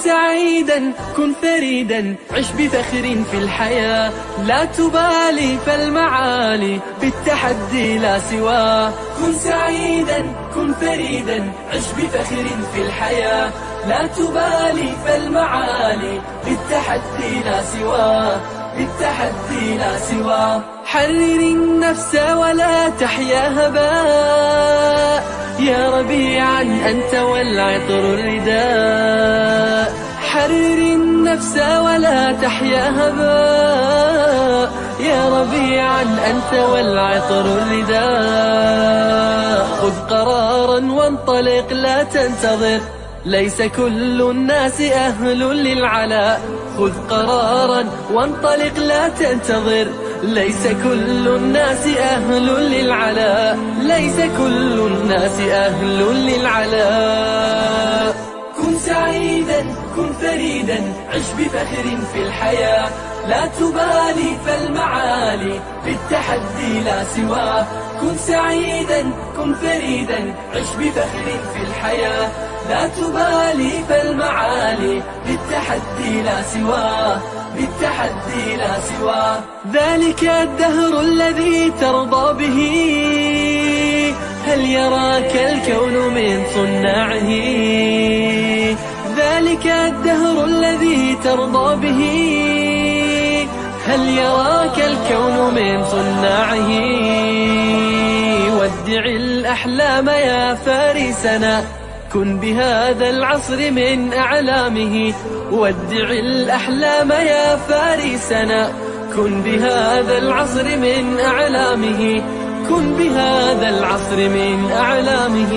سعيدا كن فريدا عش بفخر في الحياة لا تبالي فالمعالي بالتحدي لا سواه كن سعيدا كن فريدا عش بفخر في الحياة لا تبالي فالمعالي بالتحدي لا سواه بالتحدي لا سواه حرر النفس ولا تحيا هباء يا ربيعا أنت والعطر الرداء حرر النفس ولا تحيا هباء يا ربيعا أنت والعطر الرداء خذ قرارا وانطلق لا تنتظر ليس كل الناس أهل للعلاء خذ قرارا وانطلق لا تنتظر ليس كل الناس أهل للعلاء ليس كل الناس أهل للعلاء كن سعيدا كن فريدا عش بفخر في الحياة لا تبالي فالمعالي بالتحدي لا سواه كن سعيدا كن فريدا عش بفخر في الحياة لا تبالي فالمعالي بالتحدي لا سواه بالتحدي لا سواه ذلك الدهر الذي ترضى به هل يراك الكون من صناعه ذلك الدهر الذي ترضى به هل يراك الكون من صناعه ودع الأحلام يا فارسنا كن بهذا العصر من أعلامه ودع الأحلام يا فارسنا كن بهذا العصر من أعلامه كن بهذا العصر من أعلامه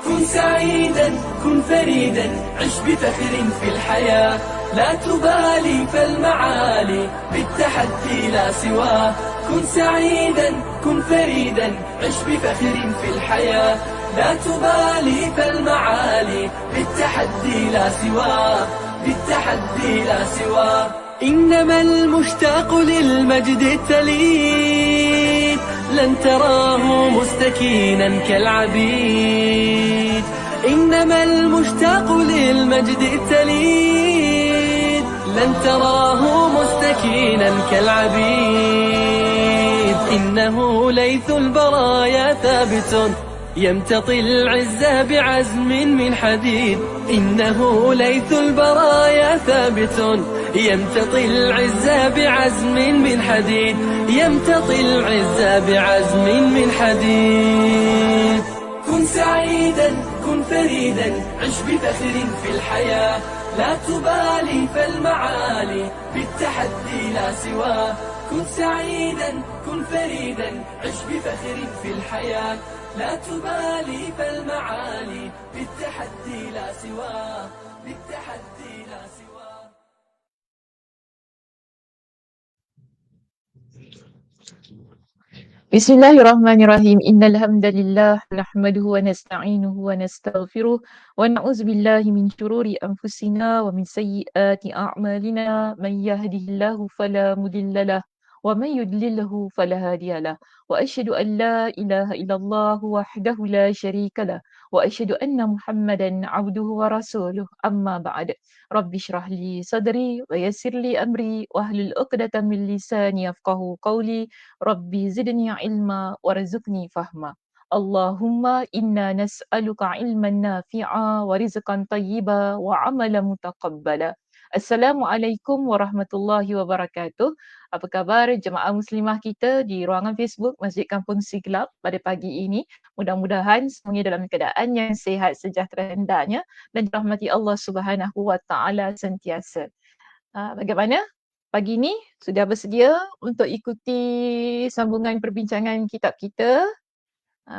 كن سعيدا كن فريدا عش بفخر في الحياة لا تبالي فالمعالي بالتحدي لا سواه كن سعيدا كن فريدا عش بفخر في الحياة لا تبالي فالمعالي بالتحدي لا سواه بالتحدي لا سواه إنما المشتاق للمجد التليد لن تراه مستكينا كالعبيد إنما المشتاق للمجد التليد لن تراه مستكينا كالعبيد إنه ليث البرايا ثابت يمتطي العز بعزم من حديد إنه ليث البرايا ثابت يمتطي العز بعزم من حديد يمتطي العز بعزم من حديد كن سعيدا كن فريدا عش بفخر في الحياة لا تبالي فالمعالي بالتحدي لا سواه كن سعيدا كن فريدا عش بفخر في الحياة لا تبالي فالمعالي بالتحدي لا سواه بالتحدي لا سواه Bismillahirrahmanirrahim. Innal hamdalillah nahmaduhu wa nasta'inuhu wa nastaghfiruh wa na'udzu billahi min shururi anfusina wa min sayyiati a'malina. Man yahdihillahu fala mudhillalah wa man yudlilhu fala hadiyalah. Wa asyhadu an la ilaha illallah wahdahu la syarikalah wa asyhadu anna Muhammadan 'abduhu wa rasuluh. Amma ba'd. Rabbi shrah li sadri wa yassir li amri wahlul 'uqdatam min lisani yafqahu qawli. Rabbi zidni ilma warzuqni fahma. Allahumma inna nas'aluka ilman nafi'a wa rizqan tayyiba wa amalan mutaqabbala. Assalamualaikum warahmatullahi wabarakatuh. Apa khabar jemaah muslimah kita di ruangan Facebook Masjid Kampung Siglap pada pagi ini? Mudah-mudahan semuanya dalam keadaan yang sihat sejahtera hendaknya dan dirahmati Allah Subhanahu wa taala sentiasa. Bagaimana? Pagi ni sudah bersedia untuk ikuti sambungan perbincangan kitab kita?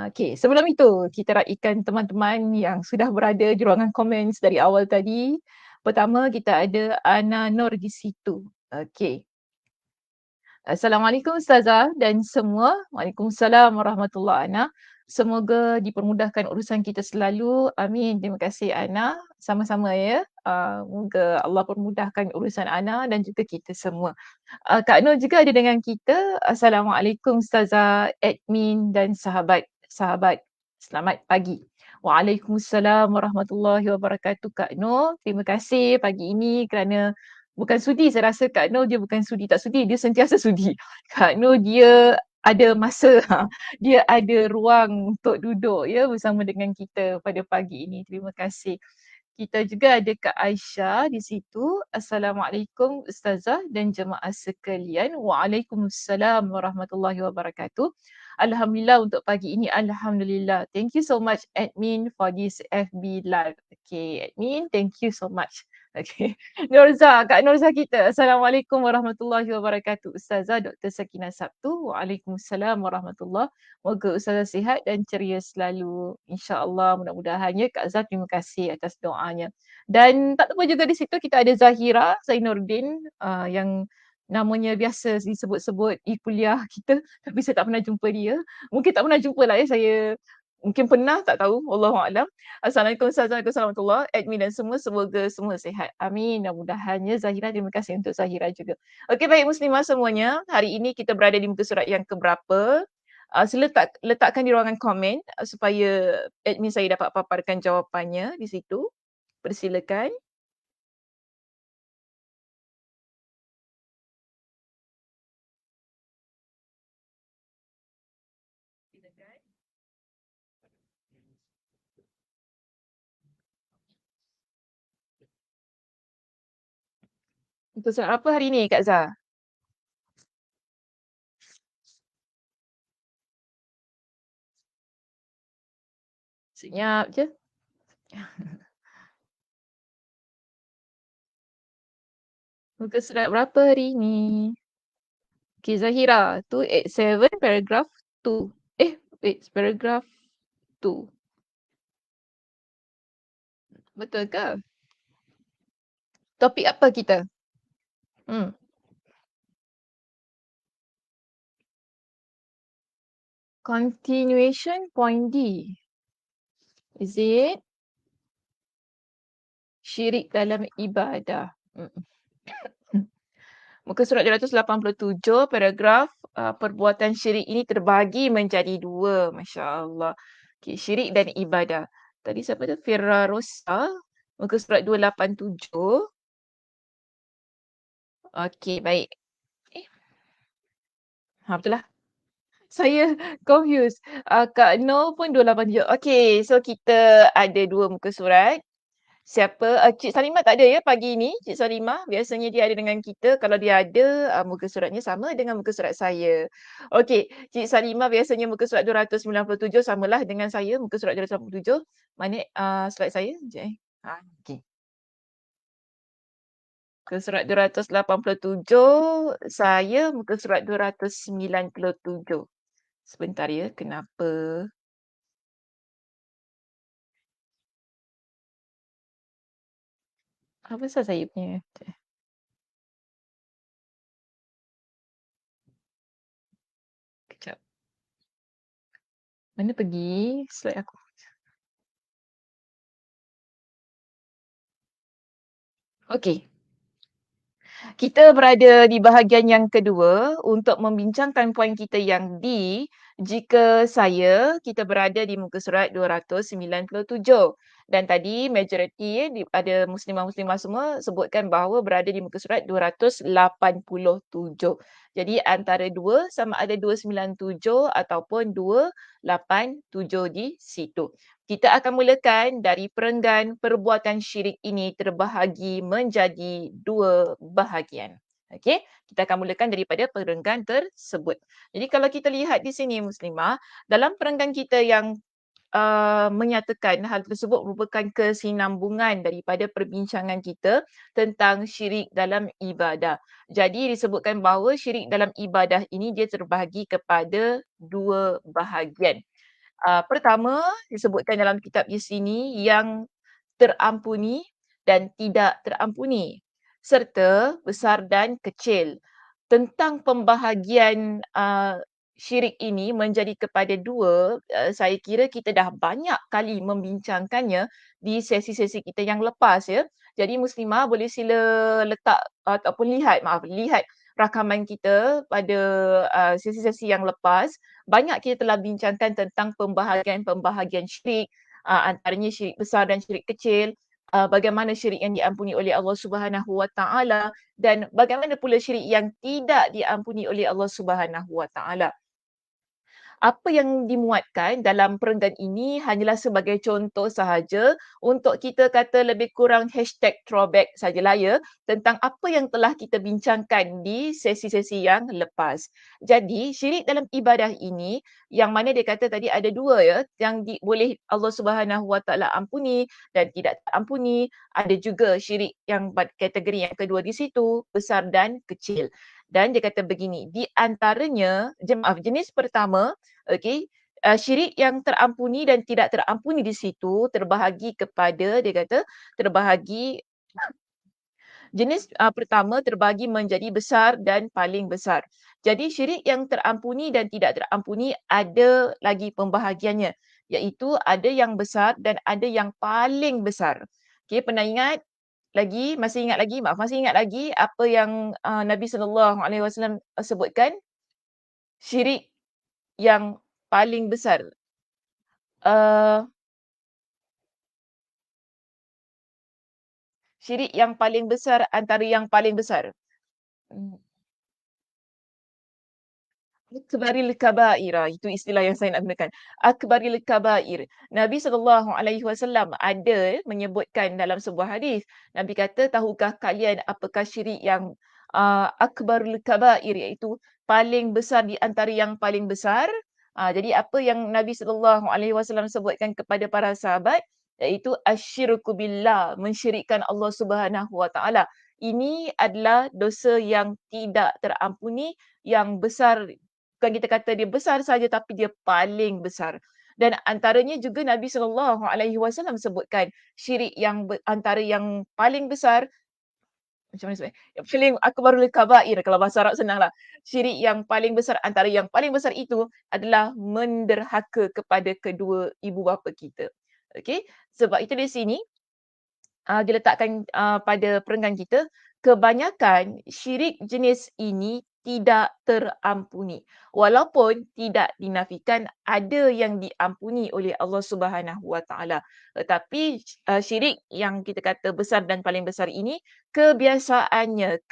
Okey, sebelum itu kita raikan teman-teman yang sudah berada di ruangan komen dari awal tadi. Pertama kita ada Ana Nur di situ. Okey. Assalamualaikum Ustazah dan semua. Waalaikumsalam warahmatullahi Ana. Semoga dipermudahkan urusan kita selalu. Amin. Terima kasih Ana. Sama-sama ya. Moga Allah permudahkan urusan Ana dan juga kita semua. Kak Nur juga ada dengan kita. Assalamualaikum Ustazah, admin dan sahabat-sahabat Selamat pagi. Waalaikumsalam warahmatullahi wabarakatuh Kak Nur. Terima kasih pagi ini kerana bukan sudi, saya rasa Kak Nur dia bukan sudi tak sudi, dia sentiasa sudi. Kak Nur dia ada masa, dia ada ruang untuk duduk ya bersama dengan kita pada pagi ini. Terima kasih. Kita juga ada Kak Aisyah di situ. Assalamualaikum Ustazah dan jemaah sekalian. Waalaikumsalam warahmatullahi wabarakatuh. Alhamdulillah untuk pagi ini. Alhamdulillah. Thank you so much admin for this FB live. Okay, admin, thank you so much. Okay. Nurza, Kak Nurza kita. Assalamualaikum warahmatullahi wabarakatuh. Ustazah Dr. Sakinah Sabtu. Waalaikumsalam warahmatullahi. Moga Ustazah sihat dan ceria selalu. InsyaAllah mudah-mudahannya Kak Zah terima kasih atas doanya. Dan tak lupa juga di situ kita ada Zahira Zainuddin yang namanya biasa disebut-sebut kuliah kita tapi saya tak pernah jumpa dia. Mungkin tak pernah jumpa lah ya saya. Mungkin pernah, tak tahu. Wallahualam. Assalamualaikum Ustazah, Waalaikumsalam admin dan semua. Semoga semua sihat. Amin. Mudah-mudahannya Zahira, terima kasih untuk Zahira juga. Okey baik muslimah semuanya. Hari ini kita berada di muka surat yang keberapa? Sila letakkan di ruangan komen supaya admin saya dapat paparkan jawapannya di situ. Persilakan. Muka surat apa hari ni Kak Zah? Senyap je. Muka surat berapa hari ni? Okay Zahira, 287 paragraph 2. Wait, paragraph 2. Betul ke? Topik apa kita? Continuation point D. Is it? Syirik dalam ibadah. Muka surat 287, paragraf perbuatan syirik ini terbahagi menjadi dua. Masya Allah. Okay, syirik dan ibadah. Tadi siapa tu? Firrarosa. Muka surat 287. Okey, baik. Betul lah. Saya confused. Kak Noh pun 287. Okey, so kita ada dua muka surat. Siapa? Cik Salimah tak ada ya pagi ni. Cik Salimah biasanya dia ada dengan kita. Kalau dia ada, muka suratnya sama dengan muka surat saya. Okey, Cik Salimah biasanya muka surat 297 samalah dengan saya muka surat 287. Mana slide saya? Sekejap okey. Muka surat 287, saya muka surat 297. Sebentar ya, kenapa? Apa pasal saya punya? Kejap. Mana pergi slide aku? Okey. Kita berada di bahagian yang kedua untuk membincangkan poin kita yang D. Jika kita berada di muka surat 297. Dan tadi majoriti ada muslimah-muslimah semua sebutkan bahawa berada di muka surat 287. Jadi antara 2 sama ada 297 ataupun 287 di situ. Kita akan mulakan dari perenggan perbuatan syirik ini terbahagi menjadi dua bahagian. Okey, kita akan mulakan daripada perenggan tersebut. Jadi kalau kita lihat di sini muslimah, dalam perenggan kita yang menyatakan hal tersebut merupakan kesinambungan daripada perbincangan kita tentang syirik dalam ibadah. Jadi disebutkan bahawa syirik dalam ibadah ini dia terbahagi kepada dua bahagian. Pertama disebutkan dalam kitab di sini yang terampuni dan tidak terampuni serta besar dan kecil. Tentang pembahagian syirik ini menjadi kepada dua, saya kira kita dah banyak kali membincangkannya di sesi-sesi kita yang lepas ya. Jadi muslimah boleh sila letak ataupun lihat rakaman kita pada sesi-sesi yang lepas. banyak kita telah bincangkan tentang pembahagian-pembahagian syirik, antaranya syirik besar dan syirik kecil, bagaimana syirik yang diampuni oleh Allah Subhanahu Wa Taala dan bagaimana pula syirik yang tidak diampuni oleh Allah Subhanahu Wa Taala. Apa yang dimuatkan dalam perenggan ini hanyalah sebagai contoh sahaja untuk kita kata lebih kurang #throwback sajalah ya, tentang apa yang telah kita bincangkan di sesi-sesi yang lepas. Jadi syirik dalam ibadah ini yang mana dia kata tadi ada dua ya, yang boleh Allah Subhanahu Wa Taala ampuni dan tidak ampuni. Ada juga syirik yang kategori yang kedua di situ, besar dan kecil. Dan dia kata begini, di antaranya jenis pertama. Okey, syirik yang terampuni dan tidak terampuni di situ terbahagi kepada dia kata terbahagi jenis pertama terbahagi menjadi besar dan paling besar. Jadi syirik yang terampuni dan tidak terampuni ada lagi pembahagiannya, iaitu ada yang besar dan ada yang paling besar. Okey, pernah ingat lagi? Masih ingat lagi apa yang Nabi SAW sebutkan? Syirik yang paling besar. Eee, Syirik yang paling besar antara yang paling besar. Mmm, Akbaril kabair, itu istilah yang saya nak gunakan. Akbaril kabair. Nabi SAW ada menyebutkan dalam sebuah hadis. Nabi kata, tahukah kalian apakah syirik yang akbarul kabair, iaitu paling besar di antara yang paling besar? Jadi apa yang Nabi SAW sebutkan kepada para sahabat, iaitu asyirku billah, mensyirikkan Allah Subhanahu Wa Taala. Ini adalah dosa yang tidak terampuni, yang besar. Bukan kita kata dia besar saja tapi dia paling besar. Dan antaranya juga Nabi SAW sebutkan syirik yang antara yang paling besar, macam mana sebut? Yang paling akbarul kabair, kalau bahasa Arab senanglah. Syirik yang paling besar antara yang paling besar itu adalah menderhaka kepada kedua ibu bapa kita. Okey? Sebab itu di sini diletakkan pada perenggan kita, kebanyakan syirik jenis ini tidak terampuni. Walaupun tidak dinafikan ada yang diampuni oleh Allah Subhanahu Wa Taala. Tetapi syirik yang kita kata besar dan paling besar ini kebiasaannya,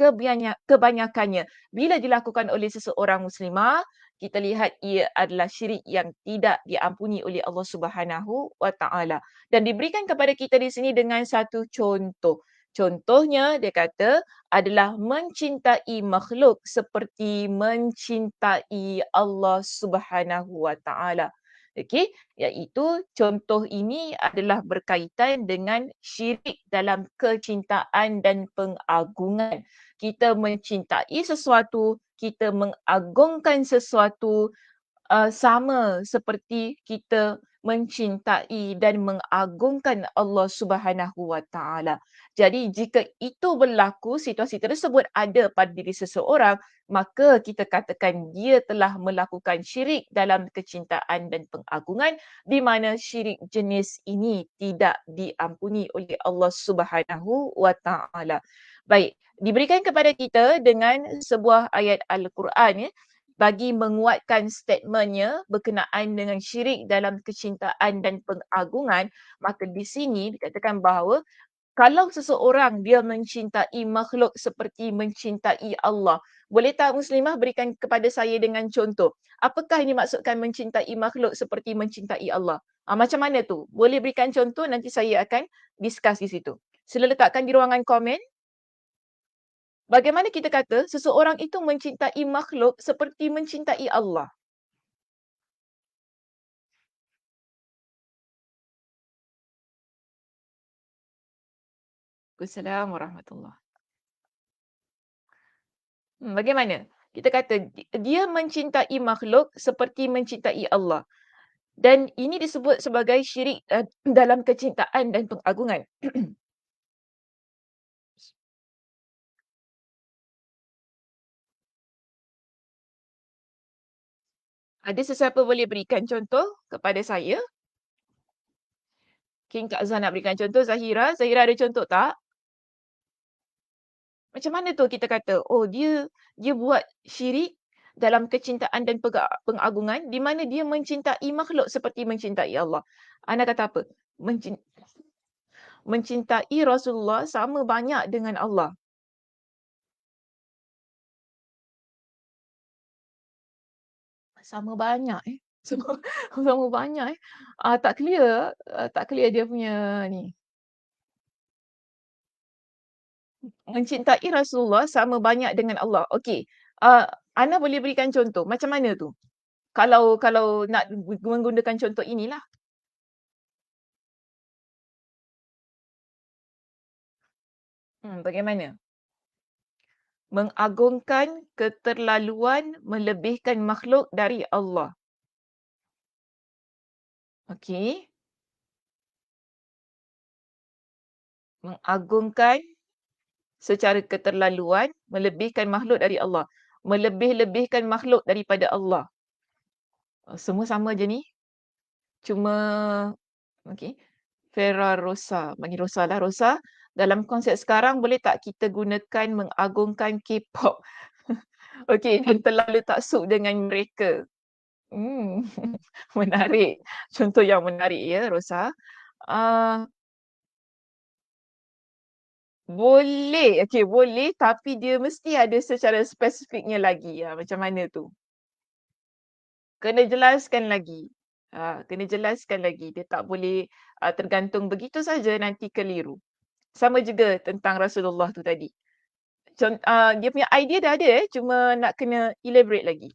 kebanyakannya bila dilakukan oleh seseorang muslimah, kita lihat ia adalah syirik yang tidak diampuni oleh Allah Subhanahu Wa Taala. Dan diberikan kepada kita di sini dengan satu contoh. Contohnya dia kata adalah mencintai makhluk seperti mencintai Allah Subhanahu Wa Taala. Okey, iaitu contoh ini adalah berkaitan dengan syirik dalam kecintaan dan pengagungan. Kita mencintai sesuatu, kita mengagungkan sesuatu, sama seperti kita mencintai dan mengagungkan Allah Subhanahu Wa Taala. Jadi jika itu berlaku, situasi tersebut ada pada diri seseorang, maka kita katakan dia telah melakukan syirik dalam kecintaan dan pengagungan, di mana syirik jenis ini tidak diampuni oleh Allah Subhanahu Wa Taala. Baik, diberikan kepada kita dengan sebuah ayat Al-Quran ya, bagi menguatkan statementnya berkenaan dengan syirik dalam kecintaan dan pengagungan, maka di sini dikatakan bahawa kalau seseorang dia mencintai makhluk seperti mencintai Allah, boleh tak Muslimah berikan kepada saya dengan contoh? Apakah ini maksudkan mencintai makhluk seperti mencintai Allah? Macam mana tu? Boleh berikan contoh, nanti saya akan discuss di situ. Sila letakkan di ruangan komen. Bagaimana kita kata seseorang itu mencintai makhluk seperti mencintai Allah? Waalaikumsalam warahmatullahi. Bagaimana? Kita kata dia mencintai makhluk seperti mencintai Allah. Dan ini disebut sebagai syirik dalam kecintaan dan pengagungan. Ada sesiapa boleh berikan contoh kepada saya? King Kak Azhar nak berikan contoh. Zahira, Zahira ada contoh tak? Macam mana tu kita kata, oh dia buat syirik dalam kecintaan dan pengagungan di mana dia mencintai makhluk seperti mencintai Allah. Ana kata apa? Mencintai Rasulullah sama banyak dengan Allah. Sama banyak Sama sama banyak tak clear dia punya ni. Mencintai Rasulullah sama banyak dengan Allah. Okey, Ana boleh berikan contoh, macam mana tu? Kalau nak menggunakan contoh inilah. Bagaimana? Mengagungkan keterlaluan melebihkan makhluk dari Allah. Okey. Mengagungkan secara keterlaluan melebihkan makhluk dari Allah. Melebih-lebihkan makhluk daripada Allah. Semua sama je ni. Cuma okey. Vera Rosa. Bagi Rosa lah. Rosa, dalam konsep sekarang boleh tak kita gunakan mengagungkan K-pop? Okey, dan terlalu taksub dengan mereka. Hmm, menarik. Contoh yang menarik ya, Rosa. Uh, boleh. Okey, boleh tapi dia mesti ada secara spesifiknya lagi. Macam mana tu? Kena jelaskan lagi. Kena jelaskan lagi. Dia tak boleh tergantung begitu saja nanti keliru. Sama juga tentang Rasulullah tu tadi. Dia punya idea dah ada cuma nak kena elaborate lagi.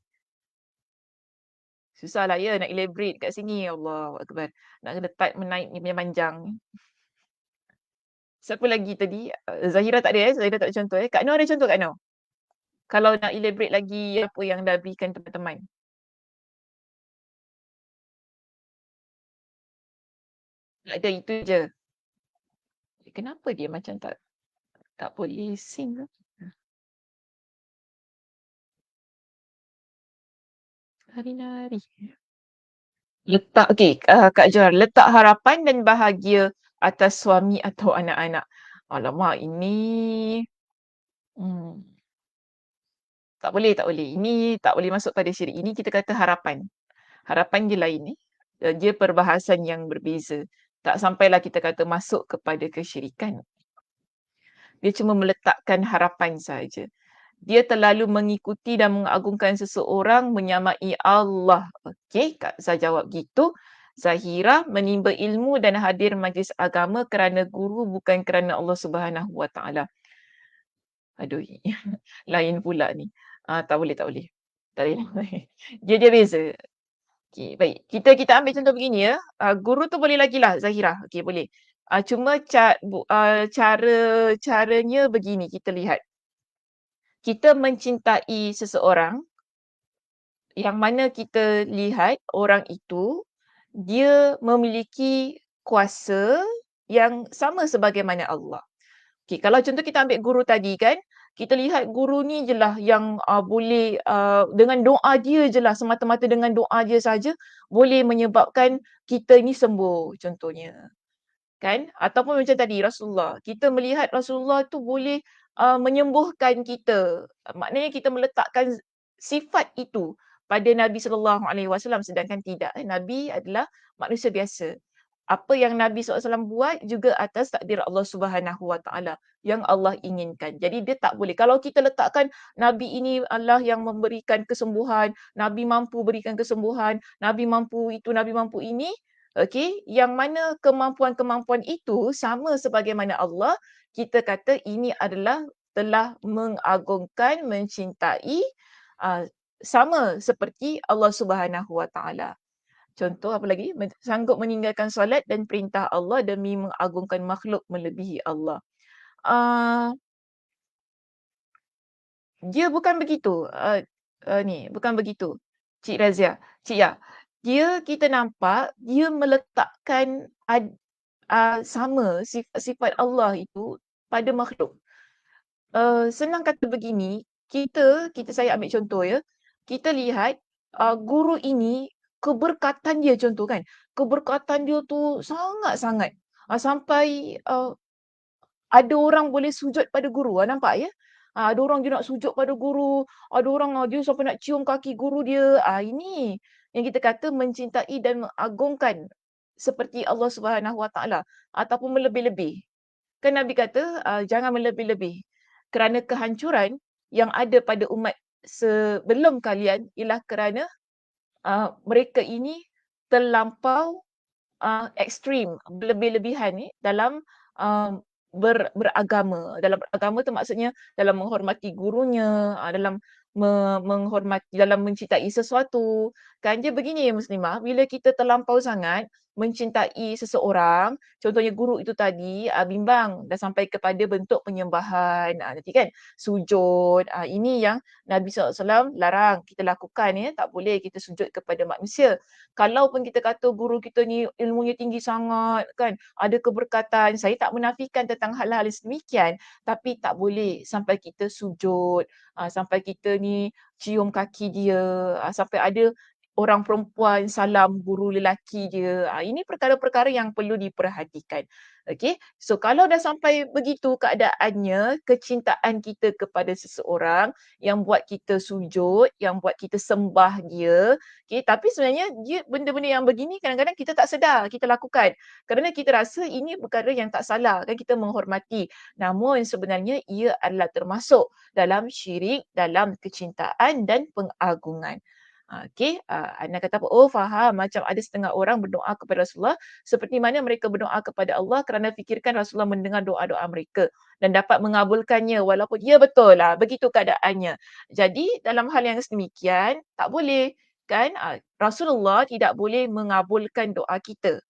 Susahlah ya nak elaborate kat sini. Allahu Akbar. Nak kena type menaik ni punya panjang. Siapa lagi tadi? Zahira tak ada Zahira tak ada contoh Kak Noh ada contoh Kak Noh? Kalau nak elaborate lagi apa yang dah berikan teman-teman. Tak ada itu je. Kenapa dia macam tak boleh sync ke? Hari-hari. Letak, okey, Kak Johar, letak harapan dan bahagia atas suami atau anak-anak. Alamak, ini hmm, tak boleh, tak boleh. Ini tak boleh masuk pada syirik. Ini kita kata harapan. Harapan dia lain dia perbahasan yang berbeza. Tak sampailah kita kata masuk kepada kesyirikan. Dia cuma meletakkan harapan saja. Dia terlalu mengikuti dan mengagungkan seseorang menyamai Allah. Okey, Kak Zah jawab gitu. Zahira menimba ilmu dan hadir majlis agama kerana guru bukan kerana Allah Subhanahu Wa Taala. Aduh, lain pula ni. Tak boleh, tak boleh. Tak boleh. Dia beza. Okey, baik. Kita ambil contoh begini ya. Guru tu boleh lagi lah Zahira. Okey, boleh. Cuma caranya begini kita lihat. Kita mencintai seseorang yang mana kita lihat orang itu dia memiliki kuasa yang sama sebagaimana Allah. Okey, kalau contoh kita ambil guru tadi kan, kita lihat guru ni je lah yang boleh dengan doa dia je lah, semata-mata dengan doa dia saja boleh menyebabkan kita ni sembuh contohnya. Kan? Ataupun macam tadi Rasulullah, kita melihat Rasulullah tu boleh menyembuhkan kita. Maknanya kita meletakkan sifat itu pada Nabi SAW sedangkan tidak. Nabi adalah manusia biasa. Apa yang Nabi SAW buat juga atas takdir Allah Subhanahu Wa Taala yang Allah inginkan. Jadi dia tak boleh. Kalau kita letakkan Nabi ini Allah yang memberikan kesembuhan, Nabi mampu berikan kesembuhan, Nabi mampu itu, Nabi mampu ini, okey, yang mana kemampuan-kemampuan itu sama sebagaimana Allah, kita kata ini adalah telah mengagungkan, mencintai sama seperti Allah Subhanahu Wa Taala. Contoh apa lagi? Sanggup meninggalkan solat dan perintah Allah demi mengagungkan makhluk melebihi Allah. Dia bukan begitu. Bukan begitu. Cik Razia, Cik Ya. Kita nampak dia meletakkan sama sifat-sifat Allah itu pada makhluk. Senang kata begini, saya ambil contoh ya. Kita lihat guru ini keberkatan dia contoh kan. Keberkatan dia tu sangat-sangat. Sampai ada orang boleh sujud pada guru. Nampak ya? Ada orang dia nak sujud pada guru, ada orang dia sampai nak cium kaki guru dia. Ini yang kita kata mencintai dan mengagungkan seperti Allah Subhanahu Wa Taala ataupun melebih-lebih. Kan Nabi kata, jangan melebih-lebih. Kerana kehancuran yang ada pada umat sebelum kalian ialah kerana mereka ini terlampau ekstrim, berlebih-lebihan dalam beragama. Dalam beragama tu maksudnya dalam menghormati gurunya, dalam menghormati, dalam mencintai sesuatu. Kan dia begini ya muslimah, bila kita terlampau sangat mencintai seseorang, contohnya guru itu tadi, bimbang dah sampai kepada bentuk penyembahan, nanti kan sujud, ini yang Nabi SAW larang kita lakukan ya, tak boleh kita sujud kepada manusia. Kalaupun kita kata guru kita ni ilmunya tinggi sangat kan, ada keberkatan, saya tak menafikan tentang hal-hal yang sedemikian, tapi tak boleh sampai kita sujud, sampai kita ni cium kaki dia, sampai ada orang perempuan salam guru lelaki dia. Ini perkara-perkara yang perlu diperhatikan. Okey. So kalau dah sampai begitu keadaannya, kecintaan kita kepada seseorang yang buat kita sujud, yang buat kita sembah dia, okey, tapi sebenarnya dia benda-benda yang begini kadang-kadang kita tak sedar kita lakukan. Kerana kita rasa ini perkara yang tak salah, kan kita menghormati. Namun sebenarnya ia adalah termasuk dalam syirik, dalam kecintaan dan pengagungan. Okey, Ana kata apa? Oh faham, macam ada setengah orang berdoa kepada Rasulullah seperti mana mereka berdoa kepada Allah kerana fikirkan Rasulullah mendengar doa-doa mereka dan dapat mengabulkannya walaupun ya betul lah, begitu keadaannya. Jadi dalam hal yang sedemikian tak boleh kan, Rasulullah tidak boleh mengabulkan doa kita.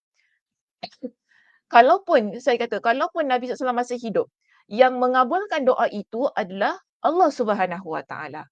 Kalaupun saya kata, kalaupun Nabi SAW masih hidup, yang mengabulkan doa itu adalah Allah Subhanahu Wa Taala.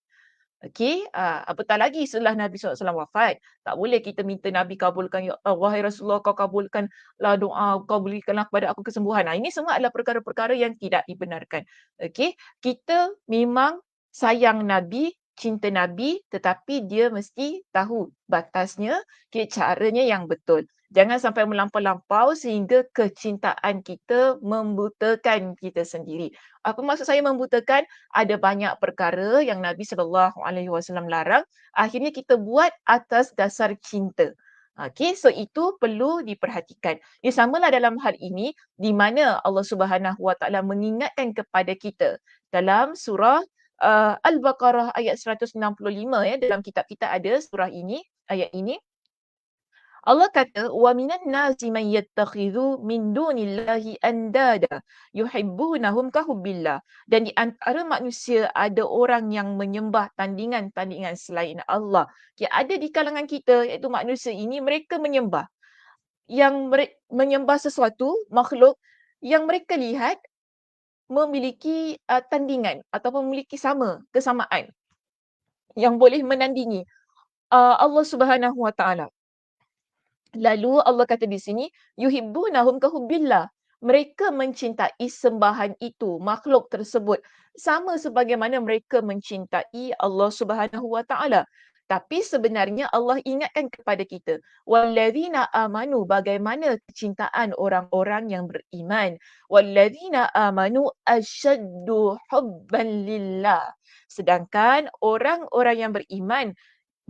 Okey, apatah lagi setelah Nabi SAW wafat. Tak boleh kita minta Nabi kabulkan, ya Allah, wahai Rasulullah kau kabulkanlah doa, kau berikanlah kepada aku kesembuhan. Ini semua adalah perkara-perkara yang tidak dibenarkan. Okey, kita memang sayang Nabi, cinta Nabi, tetapi dia mesti tahu batasnya, caranya yang betul. Jangan sampai melampau-lampau sehingga kecintaan kita membutakan kita sendiri. Apa maksud saya membutakan? Ada banyak perkara yang Nabi SAW larang, akhirnya kita buat atas dasar cinta. Okey, so itu perlu diperhatikan. Ia samalah dalam hal ini di mana Allah Subhanahu Wa Taala mengingatkan kepada kita dalam surah Al-Baqarah ayat 165 ya, dalam kitab kita ada surah ini, ayat ini. Allah kata wa minan nasi man yattakhidhu min dunillahi andada yuhibbunahum ka hubbillah, dan di antara manusia ada orang yang menyembah tandingan-tandingan selain Allah. Ada di kalangan kita iaitu manusia ini mereka menyembah menyembah sesuatu makhluk yang mereka lihat memiliki tandingan ataupun memiliki kesamaan yang boleh menandingi Allah Subhanahu Wa Taala. Lalu Allah kata di sini, yuhibbunahum ka hubbillah. Mereka mencintai sembahan itu, makhluk tersebut, sama sebagaimana mereka mencintai Allah Subhanahu Wa Taala. Tapi sebenarnya Allah ingatkan kepada kita, walladzina amanu, bagaimana kecintaan orang-orang yang beriman. Walladzina amanu asyaddu hubban lillah. Sedangkan orang-orang yang beriman,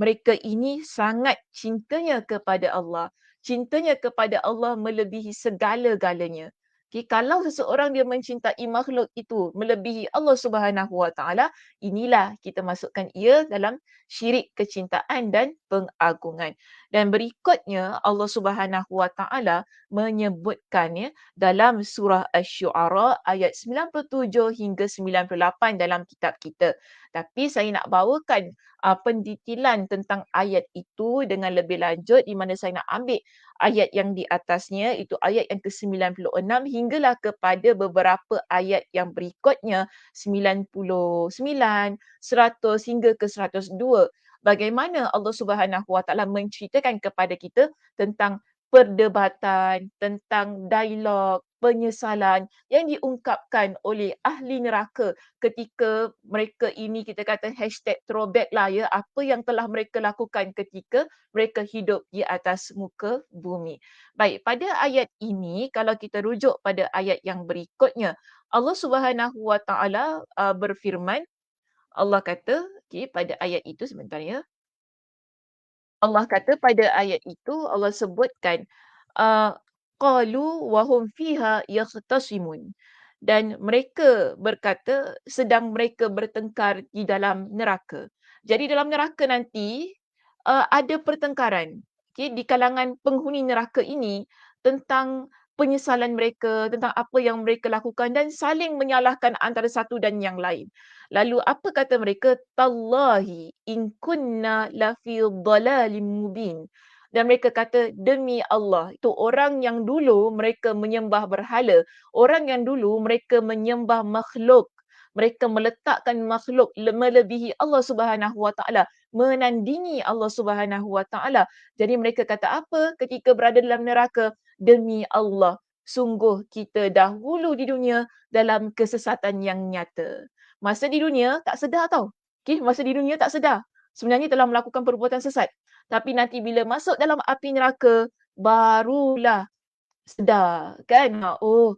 mereka ini sangat cintanya kepada Allah. Cintanya kepada Allah melebihi segala-galanya. Okay, kalau seseorang dia mencintai makhluk itu melebihi Allah Subhanahu Wa Taala, inilah kita masukkan ia dalam syirik kecintaan dan pengagungan. Dan berikutnya Allah Subhanahu Wa Taala menyebutkannya dalam surah Asy-Syu'ara ayat 97 hingga 98 dalam kitab kita. Tapi saya nak bawakan pendetilan tentang ayat itu dengan lebih lanjut di mana saya nak ambil ayat yang di atasnya, itu ayat yang ke-96 hinggalah kepada beberapa ayat yang berikutnya 99, 100 hingga ke 102. Bagaimana Allah Subhanahu Wa Taala menceritakan kepada kita tentang perdebatan, tentang dialog, penyesalan yang diungkapkan oleh ahli neraka ketika mereka ini kita kata #throwback lah ya, apa yang telah mereka lakukan ketika mereka hidup di atas muka bumi. Baik, pada ayat ini kalau kita rujuk pada ayat yang berikutnya, Allah Subhanahu Wa Taala berfirman, Allah kata, okey pada ayat itu sebentar ya. Allah kata pada ayat itu Allah sebutkan uh, qalu wa hum fiha yaqtasimun, dan mereka berkata sedang mereka bertengkar di dalam neraka. Jadi dalam neraka nanti ada pertengkaran, okey, di kalangan penghuni neraka ini tentang penyesalan mereka, tentang apa yang mereka lakukan dan saling menyalahkan antara satu dan yang lain. Lalu apa kata mereka? Tallahi in kunna lafi dhalalim mubin. Dan mereka kata, demi Allah, itu orang yang dulu mereka menyembah berhala, orang yang dulu mereka menyembah makhluk. Mereka meletakkan makhluk melebihi Allah Subhanahu Wa Taala, menandingi Allah Subhanahu Wa Taala. Jadi mereka kata apa ketika berada dalam neraka? Demi Allah, sungguh kita dahulu di dunia dalam kesesatan yang nyata. Masa di dunia tak sedar tau. Okay, masa di dunia tak sedar. Sebenarnya telah melakukan perbuatan sesat. Tapi nanti bila masuk dalam api neraka, barulah sedar kan. Oh,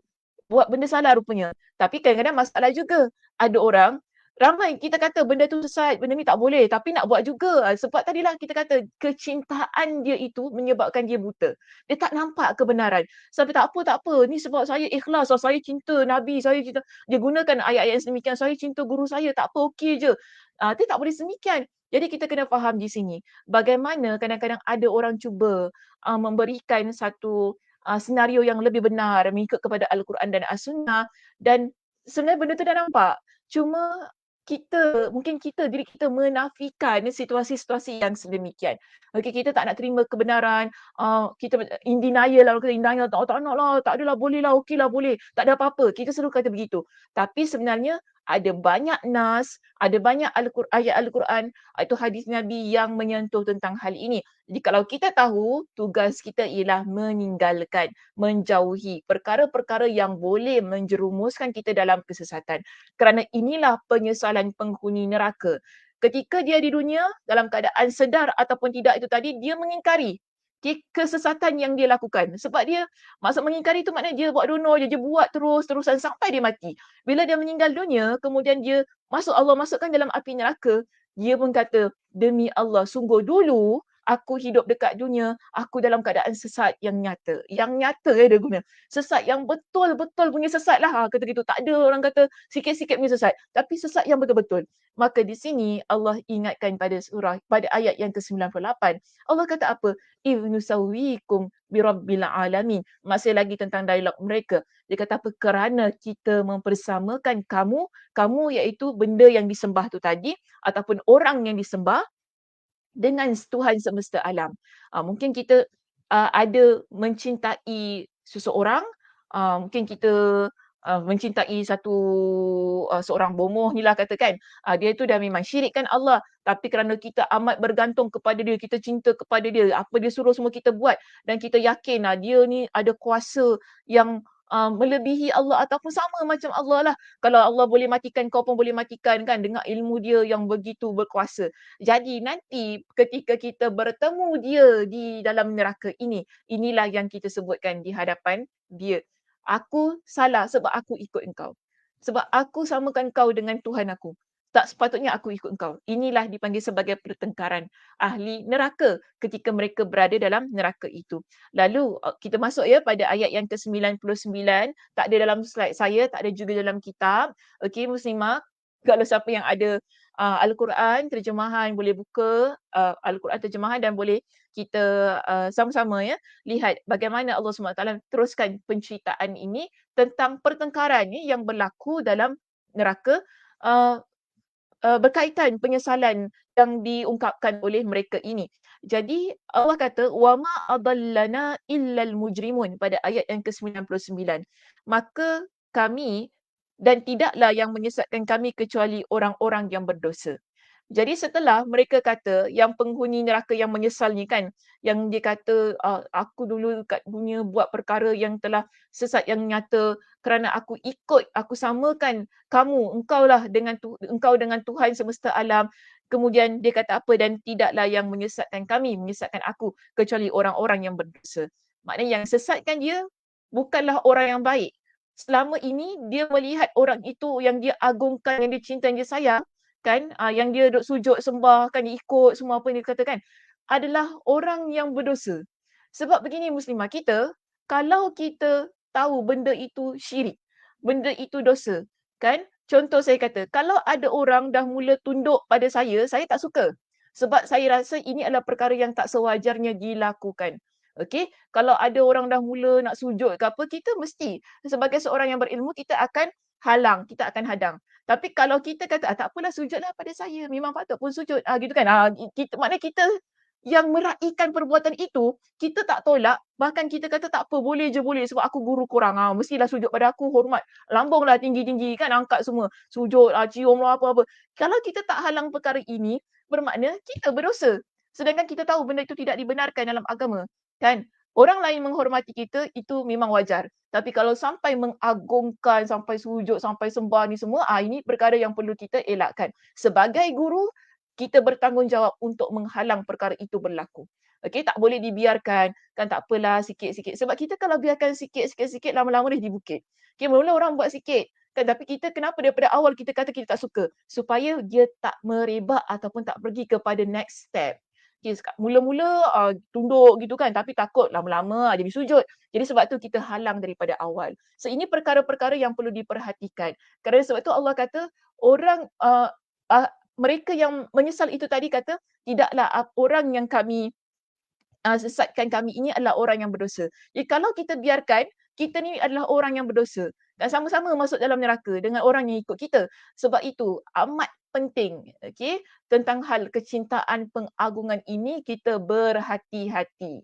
buat benda salah rupanya. Tapi kadang-kadang masalah juga. Ada orang, ramai kita kata benda tu sesat, benda ni tak boleh. Tapi nak buat juga. Sebab tadilah kita kata kecintaan dia itu menyebabkan dia buta. Dia tak nampak kebenaran. Sampai tak apa. Ni sebab saya ikhlas. Saya cinta Nabi. Saya cinta. Dia gunakan ayat-ayat yang sedemikian. Saya cinta guru saya. Tak apa, okey je. Dia tak boleh sedemikian. Jadi kita kena faham di sini. Bagaimana kadang-kadang ada orang cuba memberikan satu senario yang lebih benar mengikut kepada Al-Quran dan As-Sunnah, dan sebenarnya benda tu dah nampak. Cuma mungkin kita, diri kita menafikan situasi-situasi yang sedemikian. Okey, kita tak nak terima kebenaran, kita in denial lah, kita in denial, tak nak lah, tak adalah, boleh lah, okey lah, boleh, tak ada apa-apa. Kita selalu kata begitu. Tapi sebenarnya ada banyak nas, ada banyak ayat Al-Quran, itu hadis Nabi yang menyentuh tentang hal ini. Jadi kalau kita tahu, tugas kita ialah meninggalkan, menjauhi perkara-perkara yang boleh menjerumuskan kita dalam kesesatan. Kerana inilah penyesalan penghuni neraka. Ketika dia di dunia, dalam keadaan sedar ataupun tidak itu tadi, dia mengingkari kesesatan yang dia lakukan. Sebab dia, maksud mengingkari itu maknanya dia buat dono je, dia buat terus-terusan sampai dia mati. Bila dia meninggal dunia, kemudian dia Allah masukkan dalam api neraka, dia pun kata, demi Allah, sungguh dulu aku hidup dekat dunia, aku dalam keadaan sesat yang nyata. Yang nyata dia guna. Sesat yang betul-betul punya sesat lah. Kata gitu. Tak ada orang kata sikit-sikit punya sesat. Tapi sesat yang betul-betul. Maka di sini Allah ingatkan pada ayat yang ke-98. Allah kata apa? Idh nusawwikum birabbil alamin. Masih lagi tentang dialog mereka. Dia kata apa? Kerana kita mempersamakan kamu iaitu benda yang disembah tu tadi, ataupun orang yang disembah, dengan Tuhan semesta alam. Mungkin kita ada mencintai seseorang, mungkin kita mencintai seorang bomoh ni lah katakan. Dia tu dah memang syirikkan Allah, tapi kerana kita amat bergantung kepada dia, kita cinta kepada dia, apa dia suruh semua kita buat, dan kita yakin dia ni ada kuasa yang melebihi Allah ataupun sama macam Allah lah. Kalau Allah boleh matikan, kau pun boleh matikan kan, dengan ilmu dia yang begitu berkuasa. Jadi nanti ketika kita bertemu dia di dalam neraka ini, inilah yang kita sebutkan di hadapan dia. Aku salah sebab aku ikut engkau. Sebab aku samakan kau dengan Tuhan aku. Tak sepatutnya aku ikut engkau. Inilah dipanggil sebagai pertengkaran ahli neraka ketika mereka berada dalam neraka itu. Lalu kita masuk ya pada ayat yang ke-99. Tak ada dalam slide saya, tak ada juga dalam kitab. Okey muslimah, kalau siapa yang ada Al-Quran terjemahan boleh buka Al-Quran terjemahan dan boleh kita sama-sama ya lihat bagaimana Allah SWT teruskan penceritaan ini tentang pertengkaran yang berlaku dalam neraka, uh, berkaitan penyesalan yang diungkapkan oleh mereka ini. Jadi Allah kata wama adallana illal mujrimun pada ayat yang ke-99. Maka kami dan tidaklah yang menyesatkan kami kecuali orang-orang yang berdosa. Jadi setelah mereka kata yang penghuni neraka yang menyesal ni kan, yang dia kata, "Aku dulu kat dunia buat perkara yang telah sesat yang nyata kerana aku ikut, aku samakan engkau dengan Tuhan semesta alam." Kemudian dia kata apa, "Dan tidaklah yang menyesatkan kami, menyesatkan aku, kecuali orang-orang yang berdosa." Maknanya yang sesatkan dia bukanlah orang yang baik. Selama ini dia melihat orang itu yang dia agungkan, yang dia cinta, yang dia sayang, kan, yang dia duk sujud sembah kan, dia ikut semua apa yang dia kata kan, adalah orang yang berdosa. Sebab begini muslimah, kita kalau kita tahu benda itu syirik, benda itu dosa, kan? Contoh saya kata, kalau ada orang dah mula tunduk pada saya tak suka. Sebab saya rasa ini adalah perkara yang tak sewajarnya dilakukan. Okey, kalau ada orang dah mula nak sujud ke apa, kita mesti sebagai seorang yang berilmu, kita akan halang, kita akan hadang. Tapi kalau kita kata, "Tak apalah, sujudlah pada saya, memang patut pun sujud." Gitu kan. Kita maknanya kita yang meraihkan perbuatan itu, kita tak tolak, bahkan kita kata, "Tak apa, boleh je boleh sebab aku guru korang, mestilah sujud pada aku, hormat." Lambunglah tinggi-tinggi kan, angkat semua, sujud, ciumlah apa-apa. Kalau kita tak halang perkara ini, bermakna kita berdosa. Sedangkan kita tahu benda itu tidak dibenarkan dalam agama, kan. Orang lain menghormati kita, itu memang wajar. Tapi kalau sampai mengagungkan, sampai sujud, sampai sembah ni semua, ini perkara yang perlu kita elakkan. Sebagai guru, kita bertanggungjawab untuk menghalang perkara itu berlaku. Okey, tak boleh dibiarkan, kan tak apalah sikit-sikit. Sebab kita kalau biarkan sikit-sikit, lama-lama dia jadi bukit. Okey, mula-mula orang buat sikit, kan, tapi kita kenapa daripada awal kita kata kita tak suka? Supaya dia tak merebak ataupun tak pergi kepada next step. Okey, mula-mula, tunduk gitu kan, tapi takut lama-lama, jadi sujud. Jadi sebab tu kita halang daripada awal. So ini perkara-perkara yang perlu diperhatikan. Kerana sebab tu Allah kata, orang, mereka yang menyesal itu tadi kata, "Tidaklah orang yang kami sesatkan kami ini adalah orang yang berdosa." Jadi kalau kita biarkan, kita ni adalah orang yang berdosa dan sama-sama masuk dalam neraka dengan orang yang ikut kita. Sebab itu amat penting, okey, tentang hal kecintaan pengagungan ini kita berhati-hati.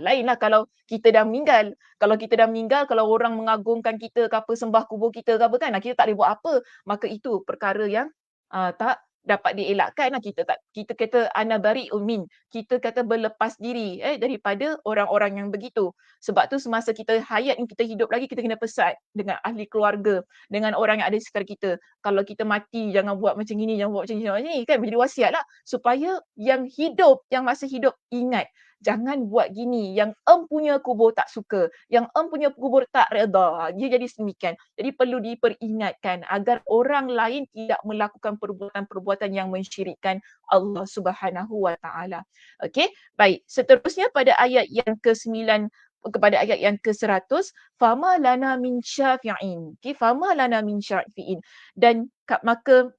Lainlah kalau kita dah meninggal. Kalau kita dah meninggal, kalau orang mengagungkan kita ke apa, sembah kubur kita ke apa kan, kita tak boleh buat apa. Maka itu perkara yang tak dapat dielakkan lah. Kita kata ana bari'un min, kita kata berlepas diri daripada orang-orang yang begitu. Sebab tu semasa kita hayat ni, kita hidup lagi, kita kena pesat dengan ahli keluarga, dengan orang yang ada di sekitar kita. Kalau kita mati, jangan buat macam ni, jangan buat macam ni, jangan macam ni kan, jadi wasiatlah supaya yang hidup, yang masih hidup ingat, jangan buat gini, yang punya kubur tak suka, yang punya kubur tak redha. Dia jadi sedemikian. Jadi perlu diperingatkan agar orang lain tidak melakukan perbuatan-perbuatan yang mensyirikkan Allah Subhanahu wa taala. Okey, baik. Seterusnya pada ayat yang ke-9 kepada ayat yang ke-100, fama lana min syafi'in. Okey, fama lana min syafi'in. Dan maka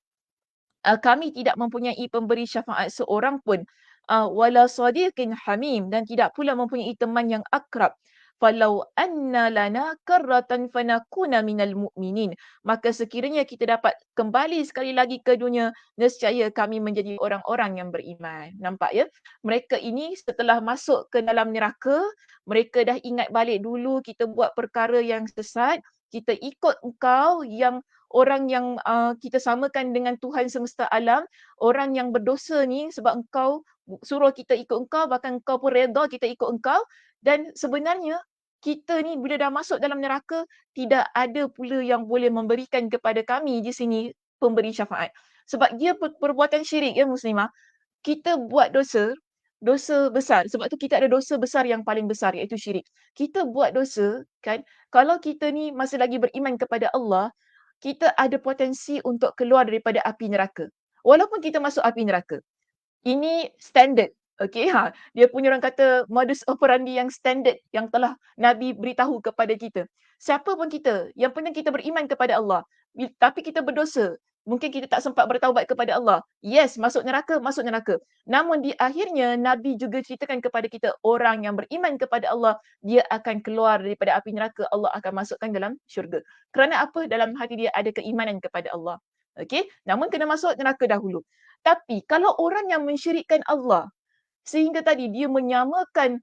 kami tidak mempunyai pemberi syafaat seorang pun, wala sadiqin hamim, dan tidak pula mempunyai teman yang akrab. Falau anna lana karratan fanakuna minal mu'minin. Maka sekiranya kita dapat kembali sekali lagi ke dunia, nescaya kami menjadi orang-orang yang beriman. Nampak ya? Mereka ini setelah masuk ke dalam neraka, mereka dah ingat balik dulu kita buat perkara yang sesat, kita ikut engkau yang orang yang kita samakan dengan Tuhan semesta alam, orang yang berdosa ni sebab engkau suruh kita ikut engkau, bahkan engkau pun redha kita ikut engkau, dan sebenarnya kita ni bila dah masuk dalam neraka, tidak ada pula yang boleh memberikan kepada kami di sini pemberi syafaat. Sebab dia perbuatan syirik ya muslimah. Kita buat dosa, dosa besar. Sebab tu kita ada dosa besar yang paling besar, iaitu syirik. Kita buat dosa kan, kalau kita ni masih lagi beriman kepada Allah, kita ada potensi untuk keluar daripada api neraka. Walaupun kita masuk api neraka. Ini standard. Okey, dia punya orang kata modus operandi yang standard yang telah Nabi beritahu kepada kita. Siapa pun kita, yang penting kita beriman kepada Allah. Tapi kita berdosa. Mungkin kita tak sempat bertaubat kepada Allah. Yes, masuk neraka, masuk neraka. Namun di akhirnya Nabi juga ceritakan kepada kita, orang yang beriman kepada Allah, dia akan keluar daripada api neraka, Allah akan masukkan dalam syurga. Kerana apa? Dalam hati dia ada keimanan kepada Allah. Okey, namun kena masuk neraka dahulu. Tapi kalau orang yang mensyirikkan Allah, sehingga tadi dia menyamakan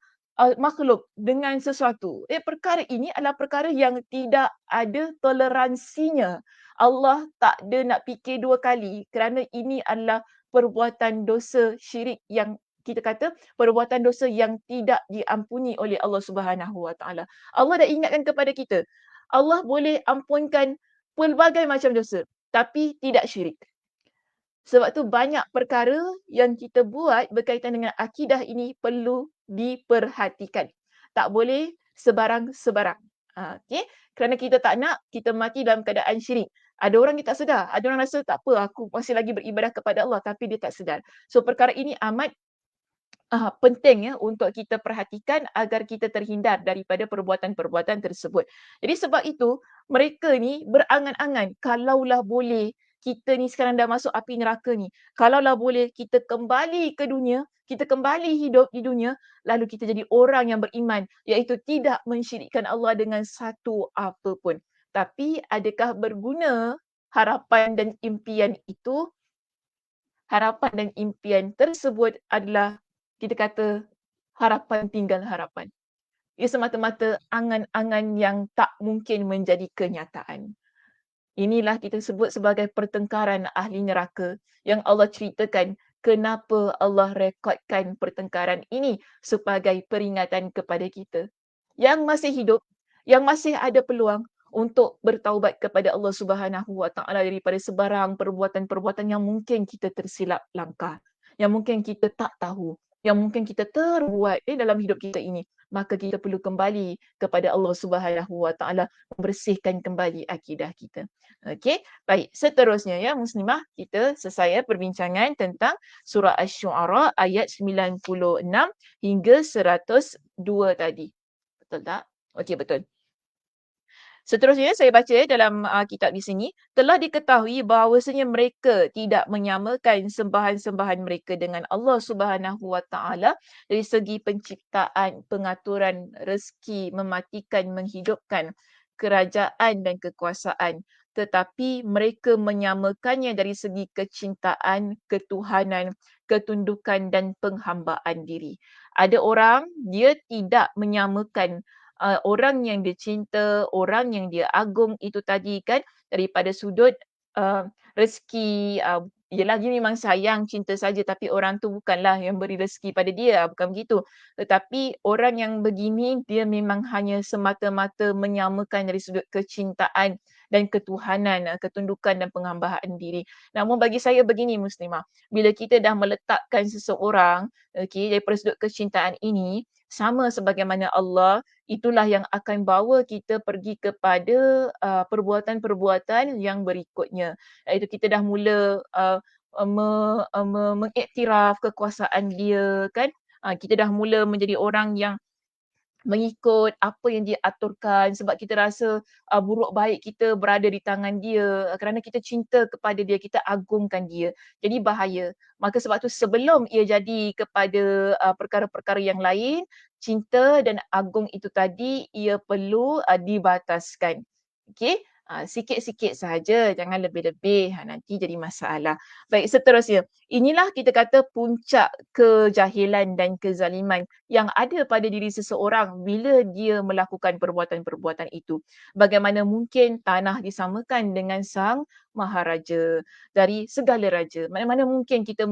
makhluk dengan sesuatu, perkara ini adalah perkara yang tidak ada toleransinya. Allah tak ada nak fikir dua kali kerana ini adalah perbuatan dosa syirik yang kita kata perbuatan dosa yang tidak diampuni oleh Allah Subhanahu Wa Taala. Allah dah ingatkan kepada kita, Allah boleh ampunkan pelbagai macam dosa, tapi tidak syirik. Sebab tu banyak perkara yang kita buat berkaitan dengan akidah ini perlu diperhatikan. Tak boleh sebarang-sebarang. Okey? Kerana kita tak nak kita mati dalam keadaan syirik. Ada orang dia tak sedar. Ada orang rasa tak apa, aku masih lagi beribadah kepada Allah, tapi dia tak sedar. So perkara ini amat penting ya untuk kita perhatikan agar kita terhindar daripada perbuatan-perbuatan tersebut. Jadi sebab itu mereka ni berangan-angan kalaulah boleh kita ni sekarang dah masuk api neraka ni. Kalaulah boleh kita kembali ke dunia, kita kembali hidup di dunia, lalu kita jadi orang yang beriman, iaitu tidak mensyirikkan Allah dengan satu apa pun. Tapi adakah berguna harapan dan impian itu? Harapan dan impian tersebut adalah kita kata harapan tinggal harapan. Ia semata-mata angan-angan yang tak mungkin menjadi kenyataan. Inilah kita sebut sebagai pertengkaran ahli neraka yang Allah ceritakan kenapa Allah rekodkan pertengkaran ini sebagai peringatan kepada kita. Yang masih hidup, yang masih ada peluang untuk bertaubat kepada Allah Subhanahu Wa Taala daripada sebarang perbuatan-perbuatan yang mungkin kita tersilap langkah, yang mungkin kita tak tahu, yang mungkin kita terbuat dalam hidup kita ini. Maka kita perlu kembali kepada Allah Subhanahu Wa Taala, membersihkan kembali akidah kita. Okey, baik. Seterusnya ya muslimah, kita selesai perbincangan tentang surah Asy-Syu'ara ayat 96 hingga 102 tadi. Betul tak? Okey, betul. Seterusnya saya baca dalam kitab di sini, telah diketahui bahawasanya mereka tidak menyamakan sembahan-sembahan mereka dengan Allah Subhanahu Wa Taala dari segi penciptaan, pengaturan rezeki, mematikan, menghidupkan, kerajaan dan kekuasaan. Tetapi mereka menyamakannya dari segi kecintaan, ketuhanan, ketundukan dan penghambaan diri. Ada orang dia tidak menyamakan orang yang dia cinta, orang yang dia agung itu tadi kan daripada sudut uh, rezeki, yelah dia memang sayang, cinta saja tapi orang tu bukanlah yang beri rezeki pada dia, bukan begitu. Tetapi orang yang begini dia memang hanya semata-mata menyamakan dari sudut kecintaan dan ketuhanan, ketundukan dan penghambaan diri. Namun bagi saya begini muslimah, bila kita dah meletakkan seseorang daripada sudut kecintaan ini sama sebagaimana Allah, itulah yang akan bawa kita pergi kepada perbuatan-perbuatan yang berikutnya. Iaitu kita dah mula mengiktiraf kekuasaan dia kan. Kita dah mula menjadi orang yang mengikut apa yang dia aturkan sebab kita rasa buruk baik kita berada di tangan dia kerana kita cinta kepada dia, kita agungkan dia. Jadi bahaya. Maka sebab tu sebelum ia jadi kepada perkara-perkara yang lain, cinta dan agung itu tadi ia perlu dibataskan. Okey? Sikit-sikit sahaja, jangan lebih-lebih, nanti jadi masalah. Baik, seterusnya. Inilah kita kata puncak kejahilan dan kezaliman yang ada pada diri seseorang bila dia melakukan perbuatan-perbuatan itu. Bagaimana mungkin tanah disamakan dengan sang maharaja dari segala raja? Mana-mana mungkin kita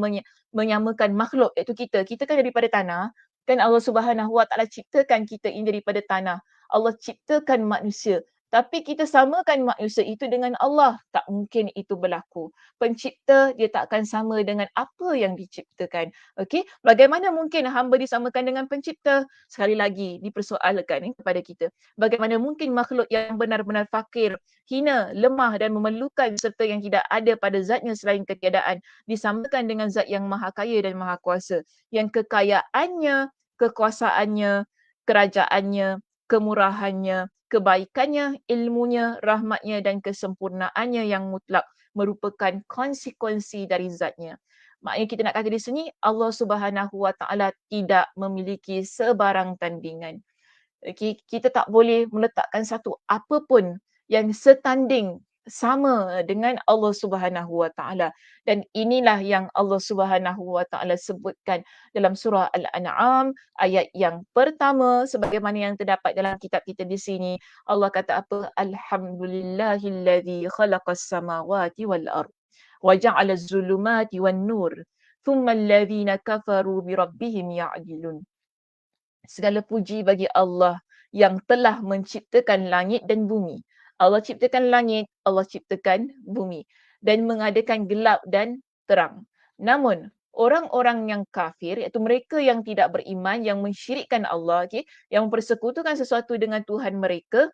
menyamakan makhluk iaitu kita. Kita kan daripada tanah. Kan Allah Subhanahu Wa Taala ciptakan kita ini daripada tanah. Allah ciptakan manusia. Tapi kita samakan manusia itu dengan Allah. Tak mungkin itu berlaku. Pencipta dia tak akan sama dengan apa yang diciptakan. Okey, bagaimana mungkin hamba disamakan dengan pencipta? Sekali lagi dipersoalkan kepada kita. Bagaimana mungkin makhluk yang benar-benar fakir, hina, lemah dan memerlukan serta yang tidak ada pada zatnya selain ketiadaan disamakan dengan zat yang maha kaya dan maha kuasa. Yang kekayaannya, kekuasaannya, kerajaannya, kemurahannya, kebaikannya, ilmunya, rahmatnya dan kesempurnaannya yang mutlak merupakan konsekuensi dari zatnya. Maknanya kita nak kata di sini Allah Subhanahu Wa Taala tidak memiliki sebarang tandingan. Okay, kita tak boleh meletakkan satu apapun yang setanding sama dengan Allah Subhanahu Wa Taala. Dan inilah yang Allah Subhanahu Wa Taala sebutkan dalam surah Al-An'am ayat yang pertama sebagaimana yang terdapat dalam kitab kita di sini. Allah kata apa? Alhamdulillahilladzi khalaqas samawati wal ard wa ja'ala az-zulumati wan nur thumma alladhina kafaru bi rabbihim ya'dilun. Segala puji bagi Allah yang telah menciptakan langit dan bumi. Allah ciptakan langit, Allah ciptakan bumi dan mengadakan gelap dan terang. Namun orang-orang yang kafir, iaitu mereka yang tidak beriman, yang mensyirikkan Allah, okay, yang mempersekutukan sesuatu dengan Tuhan mereka,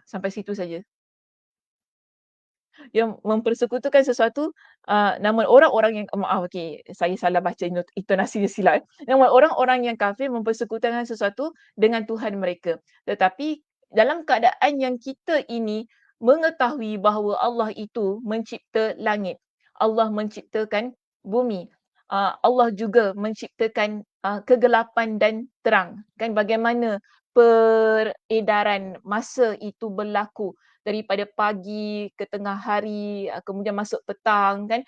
sampai situ saja. Yang mempersekutukan sesuatu, namun orang-orang yang maaf, okey, saya salah baca intonasinya silap. Namun orang-orang yang kafir mempersekutukan sesuatu dengan Tuhan mereka. Tetapi dalam keadaan yang kita ini mengetahui bahawa Allah itu mencipta langit, Allah menciptakan bumi, Allah juga menciptakan, kegelapan dan terang. Kan bagaimana peredaran masa itu berlaku daripada pagi ke tengah hari, kemudian masuk petang kan,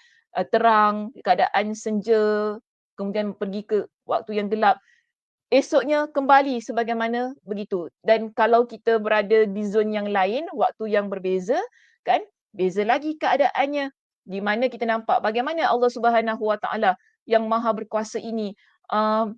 terang, keadaan senja, kemudian pergi ke waktu yang gelap. Esoknya kembali sebagaimana begitu. Dan kalau kita berada di zon yang lain, waktu yang berbeza, kan, beza lagi keadaannya. Di mana kita nampak bagaimana Allah Subhanahu Wa Taala yang Maha Berkuasa ini uh,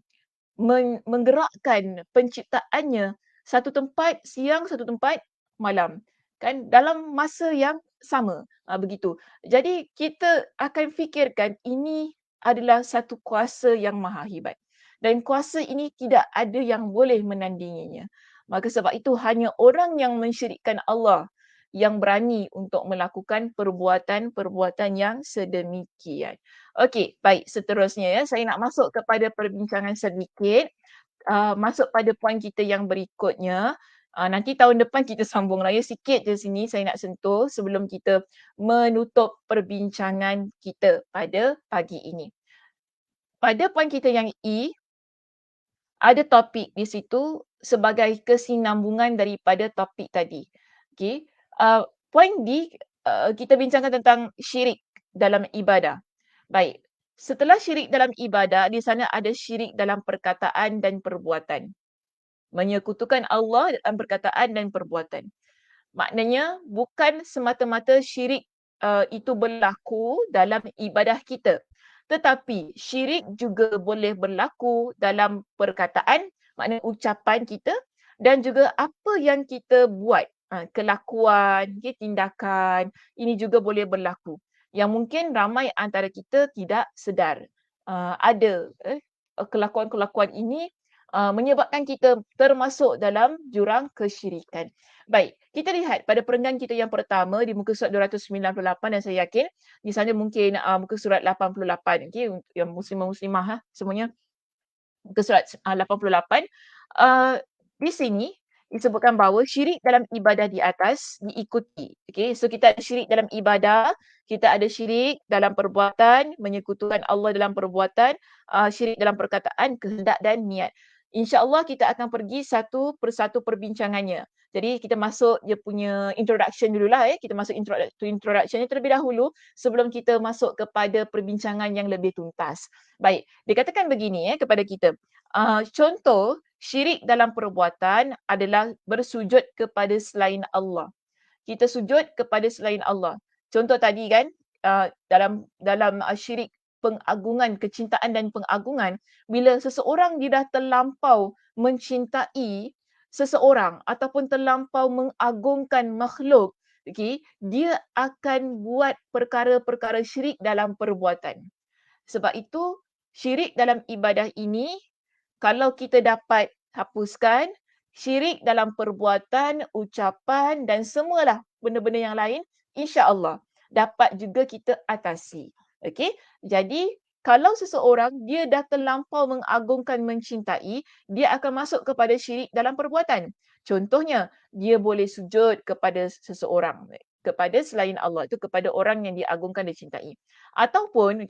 menggerakkan penciptaannya satu tempat siang, satu tempat malam. Kan dalam masa yang sama, begitu. Jadi kita akan fikirkan ini adalah satu kuasa yang maha hebat. Dan kuasa ini tidak ada yang boleh menandinginya. Maka sebab itu hanya orang yang mensyirikkan Allah yang berani untuk melakukan perbuatan-perbuatan yang sedemikian. Okey, baik, seterusnya ya, saya nak masuk kepada perbincangan sedikit, masuk pada poin kita yang berikutnya. Nanti tahun depan kita sambung lah ya, sikit je sini saya nak sentuh sebelum kita menutup perbincangan kita pada pagi ini. Pada poin kita yang E, ada topik di situ sebagai kesinambungan daripada topik tadi. Okey, poin D, kita bincangkan tentang syirik dalam ibadah. Baik, setelah syirik dalam ibadah, di sana ada syirik dalam perkataan dan perbuatan. Menyekutukan Allah dalam perkataan dan perbuatan. Maknanya bukan semata-mata syirik itu berlaku dalam ibadah kita. Tetapi syirik juga boleh berlaku dalam perkataan, maknanya ucapan kita dan juga apa yang kita buat, kelakuan, tindakan, ini juga boleh berlaku. Yang mungkin ramai antara kita tidak sedar. Ada kelakuan-kelakuan ini menyebabkan kita termasuk dalam jurang kesyirikan. Baik, kita lihat pada perenggan kita yang pertama di muka surat 298 dan saya yakin di sana mungkin muka surat 88, okey, yang muslimah-muslimah semuanya muka surat 88. Di sini disebutkan bahawa syirik dalam ibadah di atas diikuti. Okey, so kita ada syirik dalam ibadah, kita ada syirik dalam perbuatan, menyekutukan Allah dalam perbuatan, syirik dalam perkataan, kehendak dan niat. InsyaAllah kita akan pergi satu persatu perbincangannya. Jadi kita masuk dia punya introduction dululah ya. Kita masuk introduction terlebih dahulu sebelum kita masuk kepada perbincangan yang lebih tuntas. Baik, dikatakan begini kepada kita. Contoh syirik dalam perbuatan adalah bersujud kepada selain Allah. Kita sujud kepada selain Allah. Contoh tadi kan dalam syirik pengagungan, kecintaan dan pengagungan, bila seseorang dia dah terlampau mencintai seseorang ataupun terlampau mengagungkan makhluk, okey, dia akan buat perkara-perkara syirik dalam perbuatan. Sebab itu syirik dalam ibadah ini kalau kita dapat hapuskan, syirik dalam perbuatan, ucapan dan semualah benda-benda yang lain, insya-Allah dapat juga kita atasi. Okey? Jadi kalau seseorang dia dah terlampau mengagungkan, mencintai, dia akan masuk kepada syirik dalam perbuatan. Contohnya, dia boleh sujud kepada seseorang, kepada selain Allah, itu kepada orang yang diagungkan dan cintai. Ataupun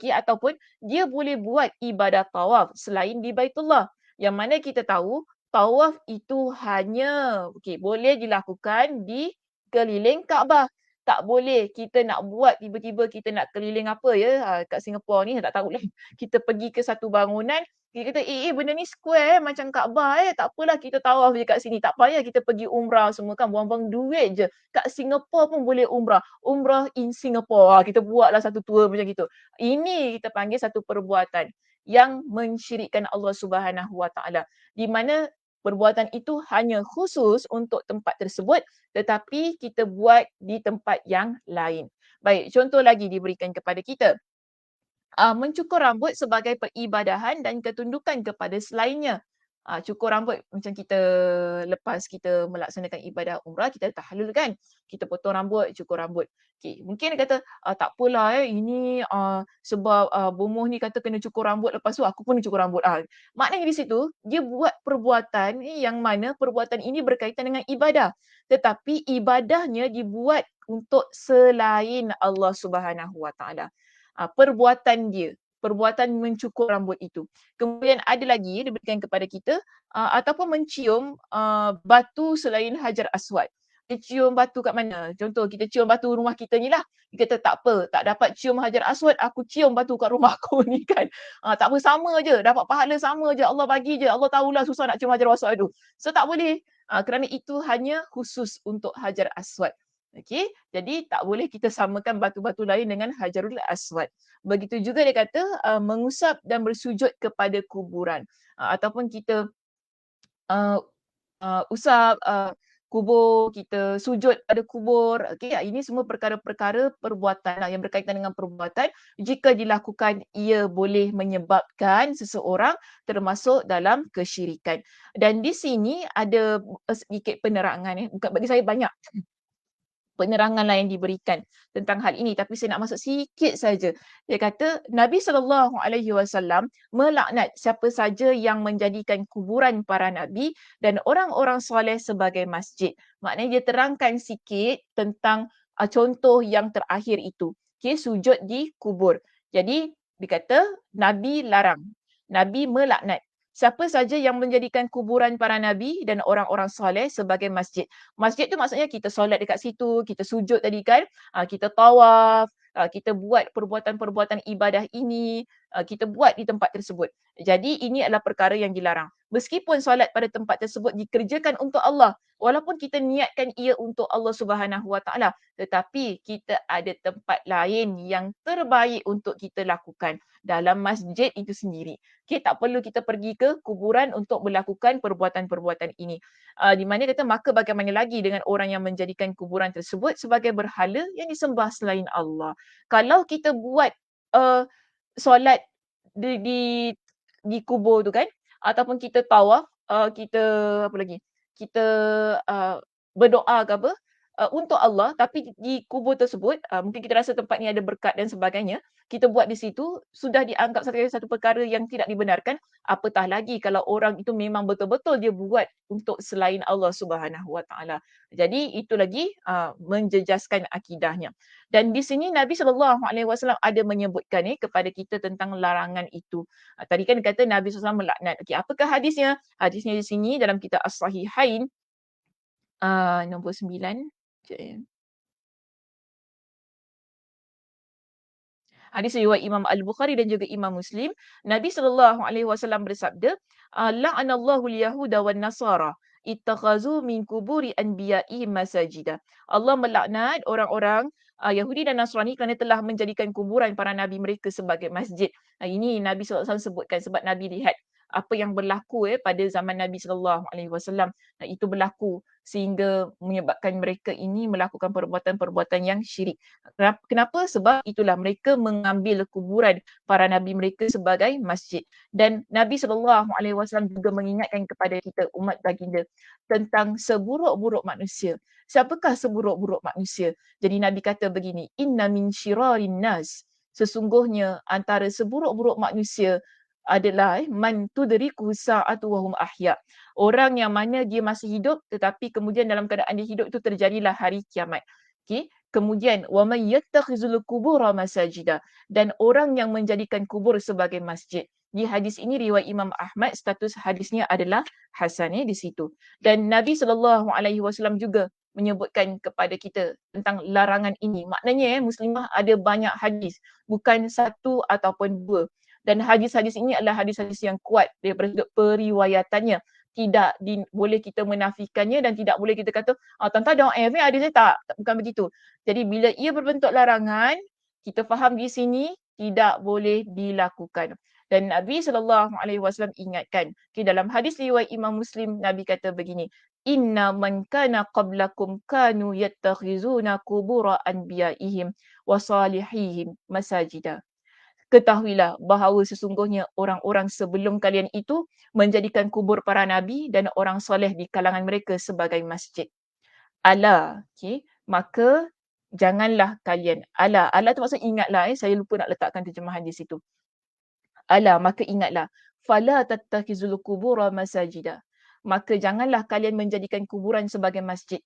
dia boleh buat ibadah tawaf selain di Baitullah. Yang mana kita tahu tawaf itu hanya boleh dilakukan di keliling Kaabah. Tak boleh kita nak buat tiba-tiba kita nak keliling apa ya kat Singapura ni, saya tak tahulah. Kita pergi ke satu bangunan, Kita kata, benda ni square macam Kaabah tak apalah kita tawaf je kat sini. Tak payah kita pergi umrah semua kan, buang-buang duit je. Kat Singapore pun boleh umrah. Umrah in Singapore. Kita buatlah satu tour macam gitu. Ini kita panggil satu perbuatan yang mensyirikkan Allah Subhanahu Wa Taala. Di mana perbuatan itu hanya khusus untuk tempat tersebut, tetapi kita buat di tempat yang lain. Baik, contoh lagi diberikan kepada kita. Mencukur rambut sebagai peribadahan dan ketundukan kepada selainnya. Cukur rambut macam kita lepas kita melaksanakan ibadah umrah, kita tahallul kan. Kita potong rambut, cukur rambut. Okay. Mungkin dia kata, tak apalah ini sebab bomoh ni kata kena cukur rambut, lepas tu aku pun cukur rambut. Maknanya di situ, dia buat perbuatan yang mana perbuatan ini berkaitan dengan ibadah. Tetapi ibadahnya dibuat untuk selain Allah Subhanahu Wa Taala. Perbuatan dia, perbuatan mencukur rambut itu. Kemudian ada lagi diberikan kepada kita ataupun mencium batu selain Hajar Aswad. Kita cium batu kat mana? Contoh kita cium batu rumah kita ni lah. Kita kata tak apa, tak dapat cium Hajar Aswad, aku cium batu kat rumah aku ni kan. Tak apa, sama je, dapat pahala sama je, Allah bagi je. Allah tahulah susah nak cium Hajar Aswad tu. So tak boleh. Kerana itu hanya khusus untuk Hajar Aswad. Okey, jadi tak boleh kita samakan batu-batu lain dengan Hajarul Aswad. Begitu juga dia kata mengusap dan bersujud kepada kuburan. Ataupun kita usap kubur, kita sujud pada kubur. Okey, ini semua perkara-perkara perbuatan yang berkaitan dengan perbuatan. Jika dilakukan, ia boleh menyebabkan seseorang termasuk dalam kesyirikan. Dan di sini ada sedikit penerangan. Bukan bagi saya banyak penerangan lain diberikan tentang hal ini, tapi saya nak masuk sikit saja. Dia kata Nabi SAW melaknat siapa saja yang menjadikan kuburan para nabi dan orang-orang soleh sebagai masjid. Maknanya dia terangkan sikit tentang contoh yang terakhir itu. Okay, sujud di kubur. Jadi dikata Nabi larang, Nabi melaknat siapa saja yang menjadikan kuburan para nabi dan orang-orang soleh sebagai masjid. Masjid tu maksudnya kita solat dekat situ, kita sujud tadi kan, kita tawaf, kita buat perbuatan-perbuatan ibadah ini, kita buat di tempat tersebut. Jadi ini adalah perkara yang dilarang. Meskipun solat pada tempat tersebut dikerjakan untuk Allah, walaupun kita niatkan ia untuk Allah Subhanahu Wa Taala, tetapi kita ada tempat lain yang terbaik untuk kita lakukan dalam masjid itu sendiri. Okay, tak perlu kita pergi ke kuburan untuk melakukan perbuatan-perbuatan ini. Di mana kata maka bagaimana lagi dengan orang yang menjadikan kuburan tersebut sebagai berhala yang disembah selain Allah. Kalau kita buat solat di kubur tu kan, ataupun kita tawaf, kita apa lagi? Kita berdoa ke apa? Untuk Allah, tapi di kubur tersebut mungkin kita rasa tempat ni ada berkat dan sebagainya, kita buat di situ sudah dianggap satu perkara yang tidak dibenarkan, apatah lagi kalau orang itu memang betul-betul dia buat untuk selain Allah Subhanahu Wa Taala. Jadi itu lagi menjejaskan akidahnya. Dan di sini Nabi SAW ada menyebutkan kepada kita tentang larangan itu. Tadi kan kata Nabi SAW melaknat. Okey, apakah hadisnya? Hadisnya di sini dalam kitab As-Sahihain nombor 9. Hadis riwayat Imam Al-Bukhari dan juga Imam Muslim. Nabi SAW bersabda, la'anallahu al-yahuda wan nasara ittakhazu min kuburi anbiya'i masajida. Allah melaknat orang-orang Yahudi dan Nasrani kerana telah menjadikan kuburan para nabi mereka sebagai masjid. Ini Nabi SAW sebutkan sebab Nabi lihat apa yang berlaku pada zaman Nabi SAW. Itu berlaku sehingga menyebabkan mereka ini melakukan perbuatan-perbuatan yang syirik. Kenapa? Sebab itulah mereka mengambil kuburan para nabi mereka sebagai masjid. Dan Nabi SAW juga mengingatkan kepada kita umat baginda tentang seburuk-buruk manusia. Siapakah seburuk-buruk manusia? Jadi Nabi kata begini, inna min syirarin nas. Sesungguhnya antara seburuk-buruk manusia adalah man tudriku sa'atu wa hum ahya. Orang yang mana dia masih hidup tetapi kemudian dalam keadaan dia hidup itu terjadilah hari kiamat. Okey, kemudian wa may yattakhizul qubura masajida, dan orang yang menjadikan kubur sebagai masjid. Di hadis ini riwayat Imam Ahmad, status hadisnya adalah hasan di situ. Dan Nabi SAW juga menyebutkan kepada kita tentang larangan ini. Maknanya muslimah ada banyak hadis, bukan satu ataupun dua. Dan hadis-hadis ini adalah hadis-hadis yang kuat daripada sudut periwayatannya. Boleh kita menafikannya dan tidak boleh kita kata, tuan-tuan doa hadis saya tak, bukan begitu. Jadi bila ia berbentuk larangan, kita faham di sini tidak boleh dilakukan. Dan Nabi SAW ingatkan, dalam hadis riwayat Imam Muslim, Nabi kata begini, Inna man kana qablakum kanu yattakhizuna qubura anbiya'ihim wa salihihim masajida. Ketahuilah bahawa sesungguhnya orang-orang sebelum kalian itu menjadikan kubur para nabi dan orang soleh di kalangan mereka sebagai masjid. Ala, maka janganlah kalian, ala tu maksud ingatlah, saya lupa nak letakkan terjemahan di situ. Ala, maka ingatlah, fala tattakizul qubura masajida. Maka janganlah kalian menjadikan kuburan sebagai masjid.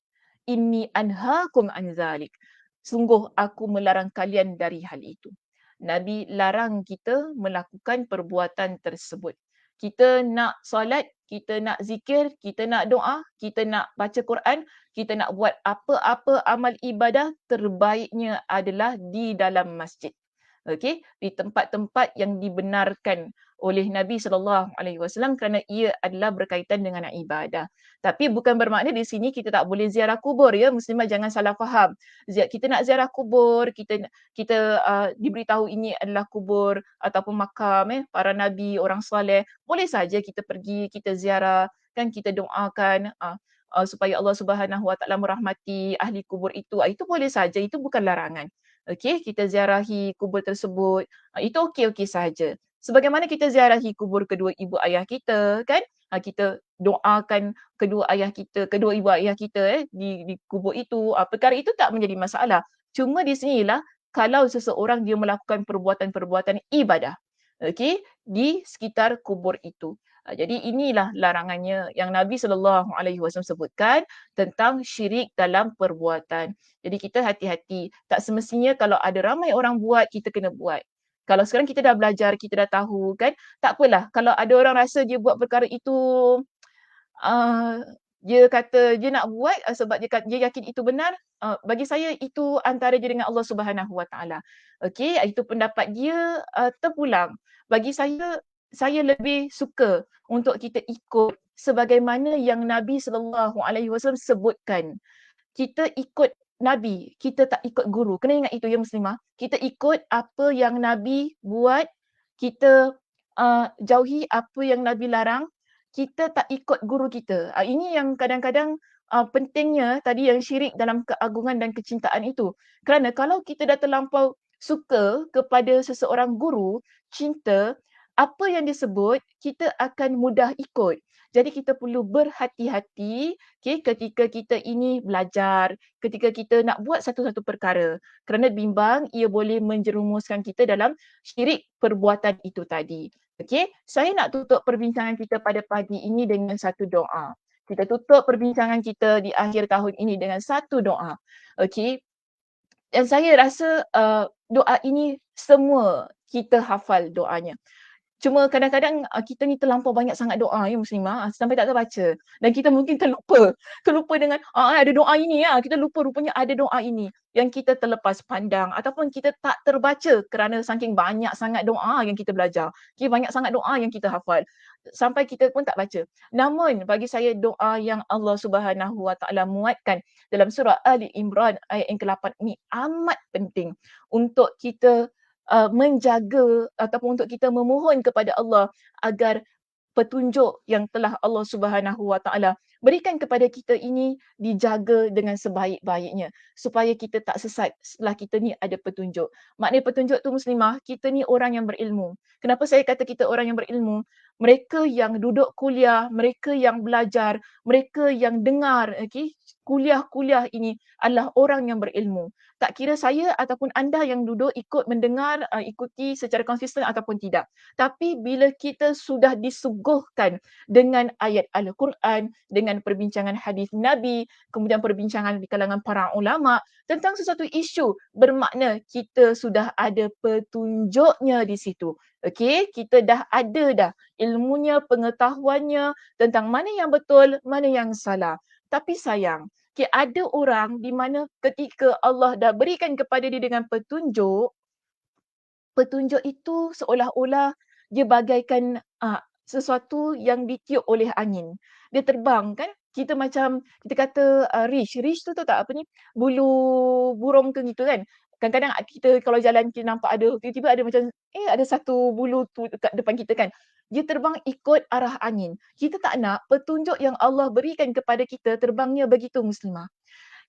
Inni anhaakum an zalik. Sungguh aku melarang kalian dari hal itu. Nabi larang kita melakukan perbuatan tersebut. Kita nak solat, kita nak zikir, kita nak doa, kita nak baca Quran, kita nak buat apa-apa amal ibadah, terbaiknya adalah di dalam masjid. Okey, di tempat-tempat yang dibenarkan oleh Nabi SAW kerana ia adalah berkaitan dengan ibadah. Tapi bukan bermakna di sini kita tak boleh ziarah kubur, ya. Muslimat jangan salah faham. Kita nak ziarah kubur, kita diberitahu ini adalah kubur ataupun makam para nabi, orang soleh. Boleh saja kita pergi, kita ziarah, kan, kita doakan supaya Allah Subhanahu Wa Taala merahmati ahli kubur itu. Itu boleh saja, itu bukan larangan. Okey, kita ziarahi kubur tersebut, itu okey-okey saja. Sebagaimana kita ziarahi kubur kedua ibu ayah kita, kan? Kita doakan kedua ibu ayah kita di kubur itu. Perkara itu tak menjadi masalah. Cuma di sinilah kalau seseorang dia melakukan perbuatan-perbuatan ibadah, okey, di sekitar kubur itu. Jadi inilah larangannya yang Nabi SAW sebutkan tentang syirik dalam perbuatan. Jadi kita hati-hati. Tak semestinya kalau ada ramai orang buat, kita kena buat. Kalau sekarang kita dah belajar, kita dah tahu, kan, tak apalah. Kalau ada orang rasa dia buat perkara itu, dia kata dia nak buat sebab dia yakin itu benar, bagi saya itu antara dia dengan Allah Subhanahu Wa Taala. Okey, itu pendapat dia, terpulang. Bagi saya lebih suka untuk kita ikut sebagaimana yang Nabi SAW sebutkan. Kita ikut Nabi, kita tak ikut guru. Kena ingat itu, ya Muslimah. Kita ikut apa yang Nabi buat, kita jauhi apa yang Nabi larang, kita tak ikut guru kita. Ini yang kadang-kadang pentingnya tadi yang syirik dalam keagungan dan kecintaan itu. Kerana kalau kita dah terlampau suka kepada seseorang guru, cinta, apa yang disebut, kita akan mudah ikut. Jadi kita perlu berhati-hati, ketika kita ini belajar, ketika kita nak buat satu-satu perkara. Kerana bimbang ia boleh menjerumuskan kita dalam syirik perbuatan itu tadi. Okey, saya nak tutup perbincangan kita pada pagi ini dengan satu doa. Kita tutup perbincangan kita di akhir tahun ini dengan satu doa. Okey. Dan saya rasa doa ini semua kita hafal doanya. Cuma kadang-kadang kita ni terlampau banyak sangat doa, ya Muslimah, sampai tak terbaca. Dan kita mungkin terlupa dengan ada doa ini, kita lupa rupanya ada doa ini yang kita terlepas pandang ataupun kita tak terbaca kerana saking banyak sangat doa yang kita belajar. Banyak sangat doa yang kita hafal sampai kita pun tak baca. Namun bagi saya doa yang Allah Subhanahu Wa Taala muatkan dalam surah Ali Imran ayat yang ke-8 ini amat penting untuk kita menjaga ataupun untuk kita memohon kepada Allah agar petunjuk yang telah Allah Subhanahu Wa Taala berikan kepada kita ini dijaga dengan sebaik-baiknya supaya kita tak sesat setelah kita ni ada petunjuk. Maknanya petunjuk tu Muslimah, kita ni orang yang berilmu. Kenapa saya kata kita orang yang berilmu? Mereka yang duduk kuliah, mereka yang belajar, mereka yang dengar, kuliah-kuliah ini adalah orang yang berilmu. Tak kira saya ataupun anda yang duduk ikut mendengar, ikuti secara konsisten ataupun tidak. Tapi bila kita sudah disuguhkan dengan ayat Al-Quran, dengan perbincangan hadis Nabi, kemudian perbincangan di kalangan para ulama tentang sesuatu isu, bermakna kita sudah ada petunjuknya di situ. Okey, kita dah ada dah ilmunya, pengetahuannya tentang mana yang betul, mana yang salah. Tapi sayang, ada orang di mana ketika Allah dah berikan kepada dia dengan petunjuk itu seolah-olah dia bagaikan sesuatu yang ditiup oleh angin. Dia terbang kan, kita macam kita kata Rish tu tahu tak apa ni, bulu burung tu gitu kan. Kadang-kadang kita kalau jalan kita nampak ada, tiba-tiba ada macam, ada satu bulu tu dekat depan kita kan. Dia terbang ikut arah angin. Kita tak nak petunjuk yang Allah berikan kepada kita terbangnya begitu Muslimah.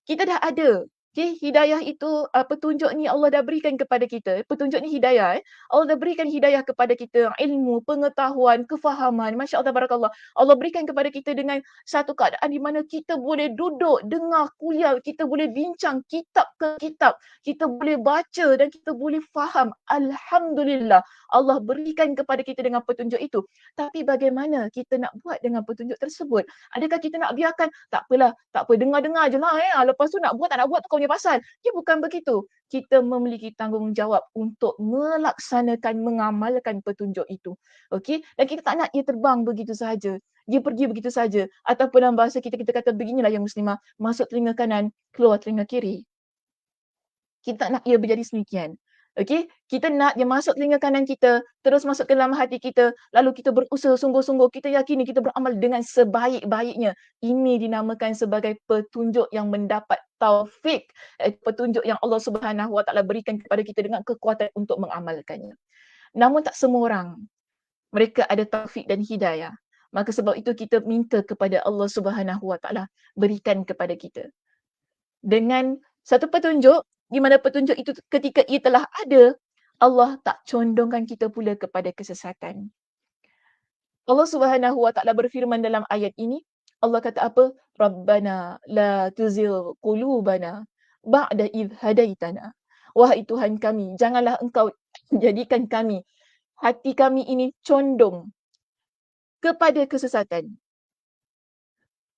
Kita dah ada. Hidayah itu, petunjuk ni Allah dah berikan kepada kita. Petunjuk ni hidayah. Allah dah berikan hidayah kepada kita, ilmu, pengetahuan, kefahaman. Masya Allah, tabarakallah. Allah berikan kepada kita dengan satu keadaan di mana kita boleh duduk, dengar kuliah, kita boleh bincang kitab ke kitab, kita boleh baca dan kita boleh faham. Alhamdulillah, Allah berikan kepada kita dengan petunjuk itu. Tapi bagaimana kita nak buat dengan petunjuk tersebut? Adakah kita nak biarkan, tak apalah, tak apa, dengar-dengar je lah lepas tu nak buat tak nak buat tu kau punya pasal. Dia bukan begitu. Kita memiliki tanggungjawab untuk melaksanakan, mengamalkan petunjuk itu. Okey? Dan kita tak nak ia terbang begitu sahaja. Dia pergi begitu saja. Ataupun dalam bahasa kita kata beginilah yang muslimah, masuk telinga kanan, keluar telinga kiri. Kita tak nak ia berjadi semikian. Okey, kita nak dia masuk telinga kanan kita, terus masuk ke dalam hati kita, lalu kita berusaha sungguh-sungguh, kita yakini kita beramal dengan sebaik-baiknya. Ini dinamakan sebagai petunjuk yang mendapat taufik, petunjuk yang Allah Subhanahu Wa Taala berikan kepada kita dengan kekuatan untuk mengamalkannya. Namun tak semua orang mereka ada taufik dan hidayah. Maka sebab itu kita minta kepada Allah Subhanahu Wa Taala berikan kepada kita dengan satu petunjuk, di mana petunjuk itu ketika ia telah ada, Allah tak condongkan kita pula kepada kesesatan. Allah Subhanahu Wa Taala berfirman dalam ayat ini, Allah kata apa? Rabbana la tuzigh qulubana ba'da idh hadaitana. Wahai Tuhan kami, janganlah engkau jadikan kami, hati kami ini condong kepada kesesatan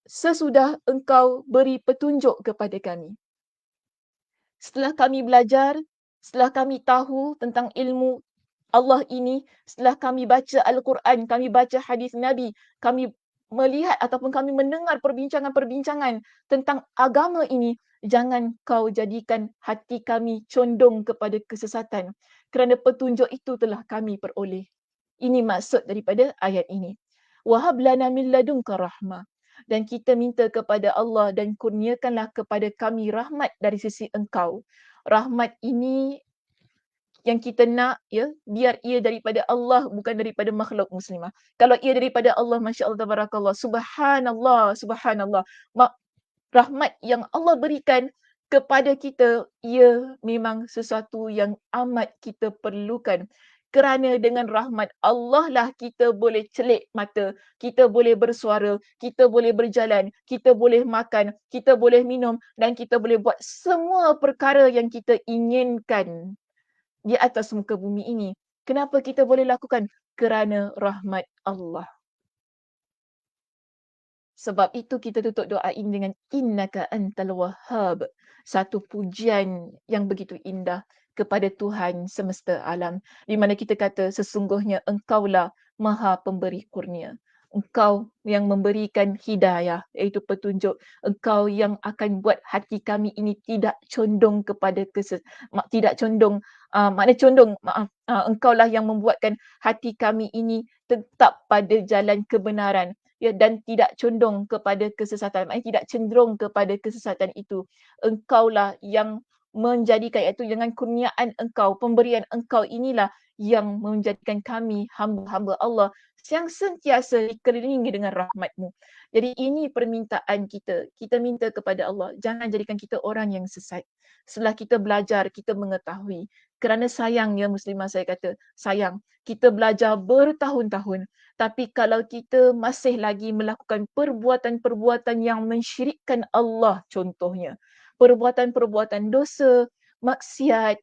sesudah engkau beri petunjuk kepada kami. Setelah kami belajar, setelah kami tahu tentang ilmu Allah ini, setelah kami baca Al-Quran, kami baca hadis Nabi, kami melihat ataupun kami mendengar perbincangan-perbincangan tentang agama ini, jangan kau jadikan hati kami condong kepada kesesatan, kerana petunjuk itu telah kami peroleh. Ini maksud daripada ayat ini. Wahab lana min ladunka rahmah. Dan kita minta kepada Allah dan kurniakanlah kepada kami rahmat dari sisi engkau. Rahmat ini yang kita nak, biar ia daripada Allah, bukan daripada makhluk muslimah. Kalau ia daripada Allah, Masya Allah, tabarakallah, subhanallah, subhanallah. Rahmat yang Allah berikan kepada kita, ia memang sesuatu yang amat kita perlukan. Kerana dengan rahmat Allah lah kita boleh celik mata, kita boleh bersuara, kita boleh berjalan, kita boleh makan, kita boleh minum dan kita boleh buat semua perkara yang kita inginkan di atas muka bumi ini. Kenapa kita boleh lakukan? Kerana rahmat Allah. Sebab itu kita tutup doa ini dengan innaka antal wahhab. Satu pujian yang begitu indah kepada Tuhan semesta alam. Di mana kita kata sesungguhnya engkaulah maha pemberi kurnia. Engkau yang memberikan hidayah, iaitu petunjuk. Engkau yang akan buat hati kami ini tidak condong kepada tidak condong, engkaulah yang membuatkan hati kami ini tetap pada jalan kebenaran. Dan tidak condong kepada kesesatan, maknanya tidak cenderung kepada kesesatan itu. Engkaulah yang menjadikan, iaitu dengan kurniaan engkau, pemberian engkau inilah yang menjadikan kami hamba-hamba Allah yang sentiasa dikelilingi dengan rahmatmu. Jadi ini permintaan kita. Kita minta kepada Allah, jangan jadikan kita orang yang sesat. Setelah kita belajar, kita mengetahui. Kerana sayang ya muslimah, saya kata, sayang. Kita belajar bertahun-tahun. Tapi kalau kita masih lagi melakukan perbuatan-perbuatan yang mensyirikkan Allah contohnya, perbuatan-perbuatan dosa, maksiat,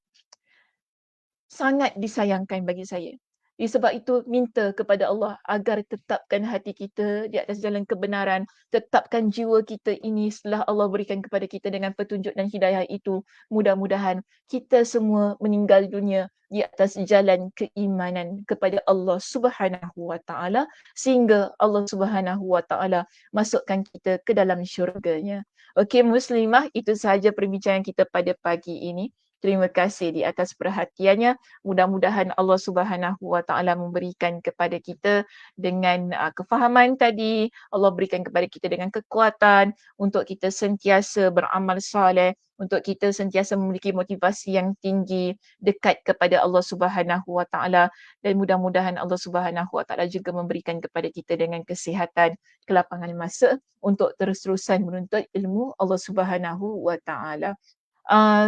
sangat disayangkan bagi saya. Sebab itu minta kepada Allah agar tetapkan hati kita di atas jalan kebenaran, tetapkan jiwa kita ini setelah Allah berikan kepada kita dengan petunjuk dan hidayah itu. Mudah-mudahan kita semua meninggal dunia di atas jalan keimanan kepada Allah Subhanahu Wa Taala sehingga Allah Subhanahu Wa Taala masukkan kita ke dalam syurganya. Okey muslimah, itu sahaja perbincangan kita pada pagi ini. terima kasih di atas perhatiannya. Mudah-mudahan Allah Subhanahu Wa Taala memberikan kepada kita dengan kefahaman tadi, Allah berikan kepada kita dengan kekuatan untuk kita sentiasa beramal soleh, untuk kita sentiasa memiliki motivasi yang tinggi dekat kepada Allah Subhanahu Wa Taala, dan mudah-mudahan Allah Subhanahu Wa Taala juga memberikan kepada kita dengan kesihatan, kelapangan masa untuk terus-terusan menuntut ilmu Allah Subhanahu Wa Taala.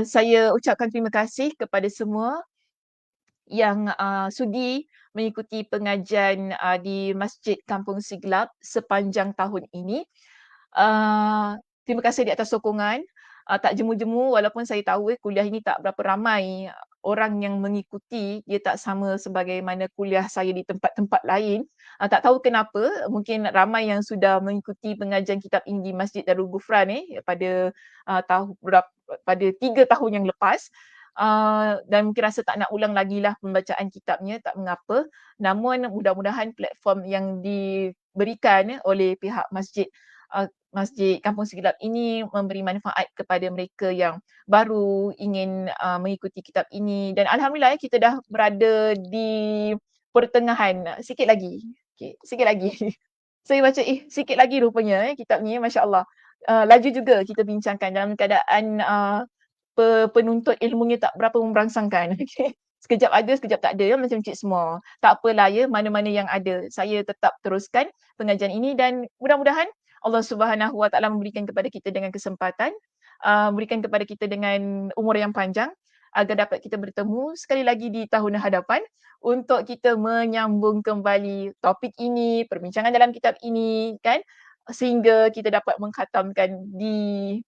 Saya ucapkan terima kasih kepada semua yang sudi mengikuti pengajian di Masjid Kampung Siglap sepanjang tahun ini. Terima kasih di atas sokongan. Tak jemu-jemu, walaupun saya tahu kuliah ini tak berapa ramai orang yang mengikuti, dia tak sama sebagaimana kuliah saya di tempat-tempat lain. Tak tahu kenapa, mungkin ramai yang sudah mengikuti pengajian kitab ini di Masjid Darul Ghufran pada pada 3 tahun yang lepas. Dan mungkin rasa tak nak ulang lagi lah pembacaan kitabnya, tak mengapa. Namun mudah-mudahan platform yang diberikan oleh pihak Masjid Kampung Siglap ini memberi manfaat kepada mereka yang baru ingin mengikuti kitab ini. Dan alhamdulillah kita dah berada di pertengahan, sikit lagi. Okay, sikit lagi. Saya baca sikit lagi rupanya kitab ni, masya-Allah. Laju juga kita bincangkan dalam keadaan penuntut ilmunya tak berapa memberangsangkan. Okay. Sekejap ada, sekejap tak ada, macam Cik Semua. Tak apalah mana-mana yang ada. Saya tetap teruskan pengajian ini dan mudah-mudahan Allah Subhanahu Wa Taala memberikan kepada kita dengan kesempatan, berikan kepada kita dengan umur yang panjang agar dapat kita bertemu sekali lagi di tahun hadapan untuk kita menyambung kembali topik ini, perbincangan dalam kitab ini kan, sehingga kita dapat mengkhatamkan di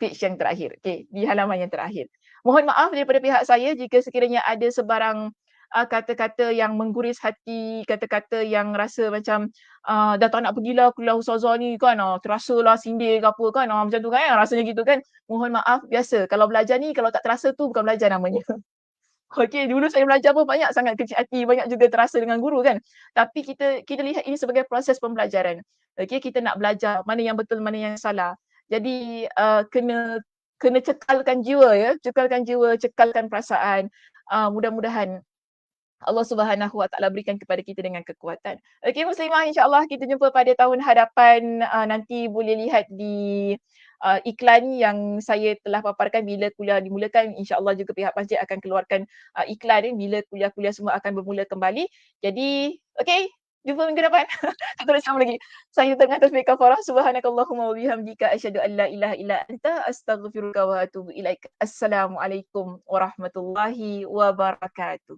page yang terakhir. Di halaman yang terakhir. Mohon maaf daripada pihak saya jika sekiranya ada sebarang kata-kata yang mengguris hati, kata-kata yang rasa macam dah tak nak pergilah kuliah ustazah ni kan, terasalah sindir ke apa kan, macam tu kan, rasanya gitu kan. Mohon maaf, biasa. Kalau belajar ni, kalau tak terasa tu bukan belajar namanya. Okey, dulu saya belajar pun banyak sangat kecil hati, banyak juga terasa dengan guru kan. Tapi kita lihat ini sebagai proses pembelajaran. Okey, kita nak belajar mana yang betul, mana yang salah. Jadi kena cekalkan jiwa cekalkan jiwa, cekalkan perasaan. Mudah-mudahan Allah Subhanahu Wa Taala berikan kepada kita dengan kekuatan. Okey muslimah, insya-Allah kita jumpa pada tahun hadapan. Nanti boleh lihat di iklan yang saya telah paparkan bila kuliah dimulakan. InsyaAllah juga pihak masjid akan keluarkan iklan bila kuliah-kuliah semua akan bermula kembali. Jadi, okey, jumpa minggu depan. Tak terus sama lagi. Saya tengah tasbih kafarah. Subhanakallahumma wa bihamdika asyhadu an la ilaha illa anta astaghfiruka wa atubu ilaik. Assalamualaikum warahmatullahi wabarakatuh.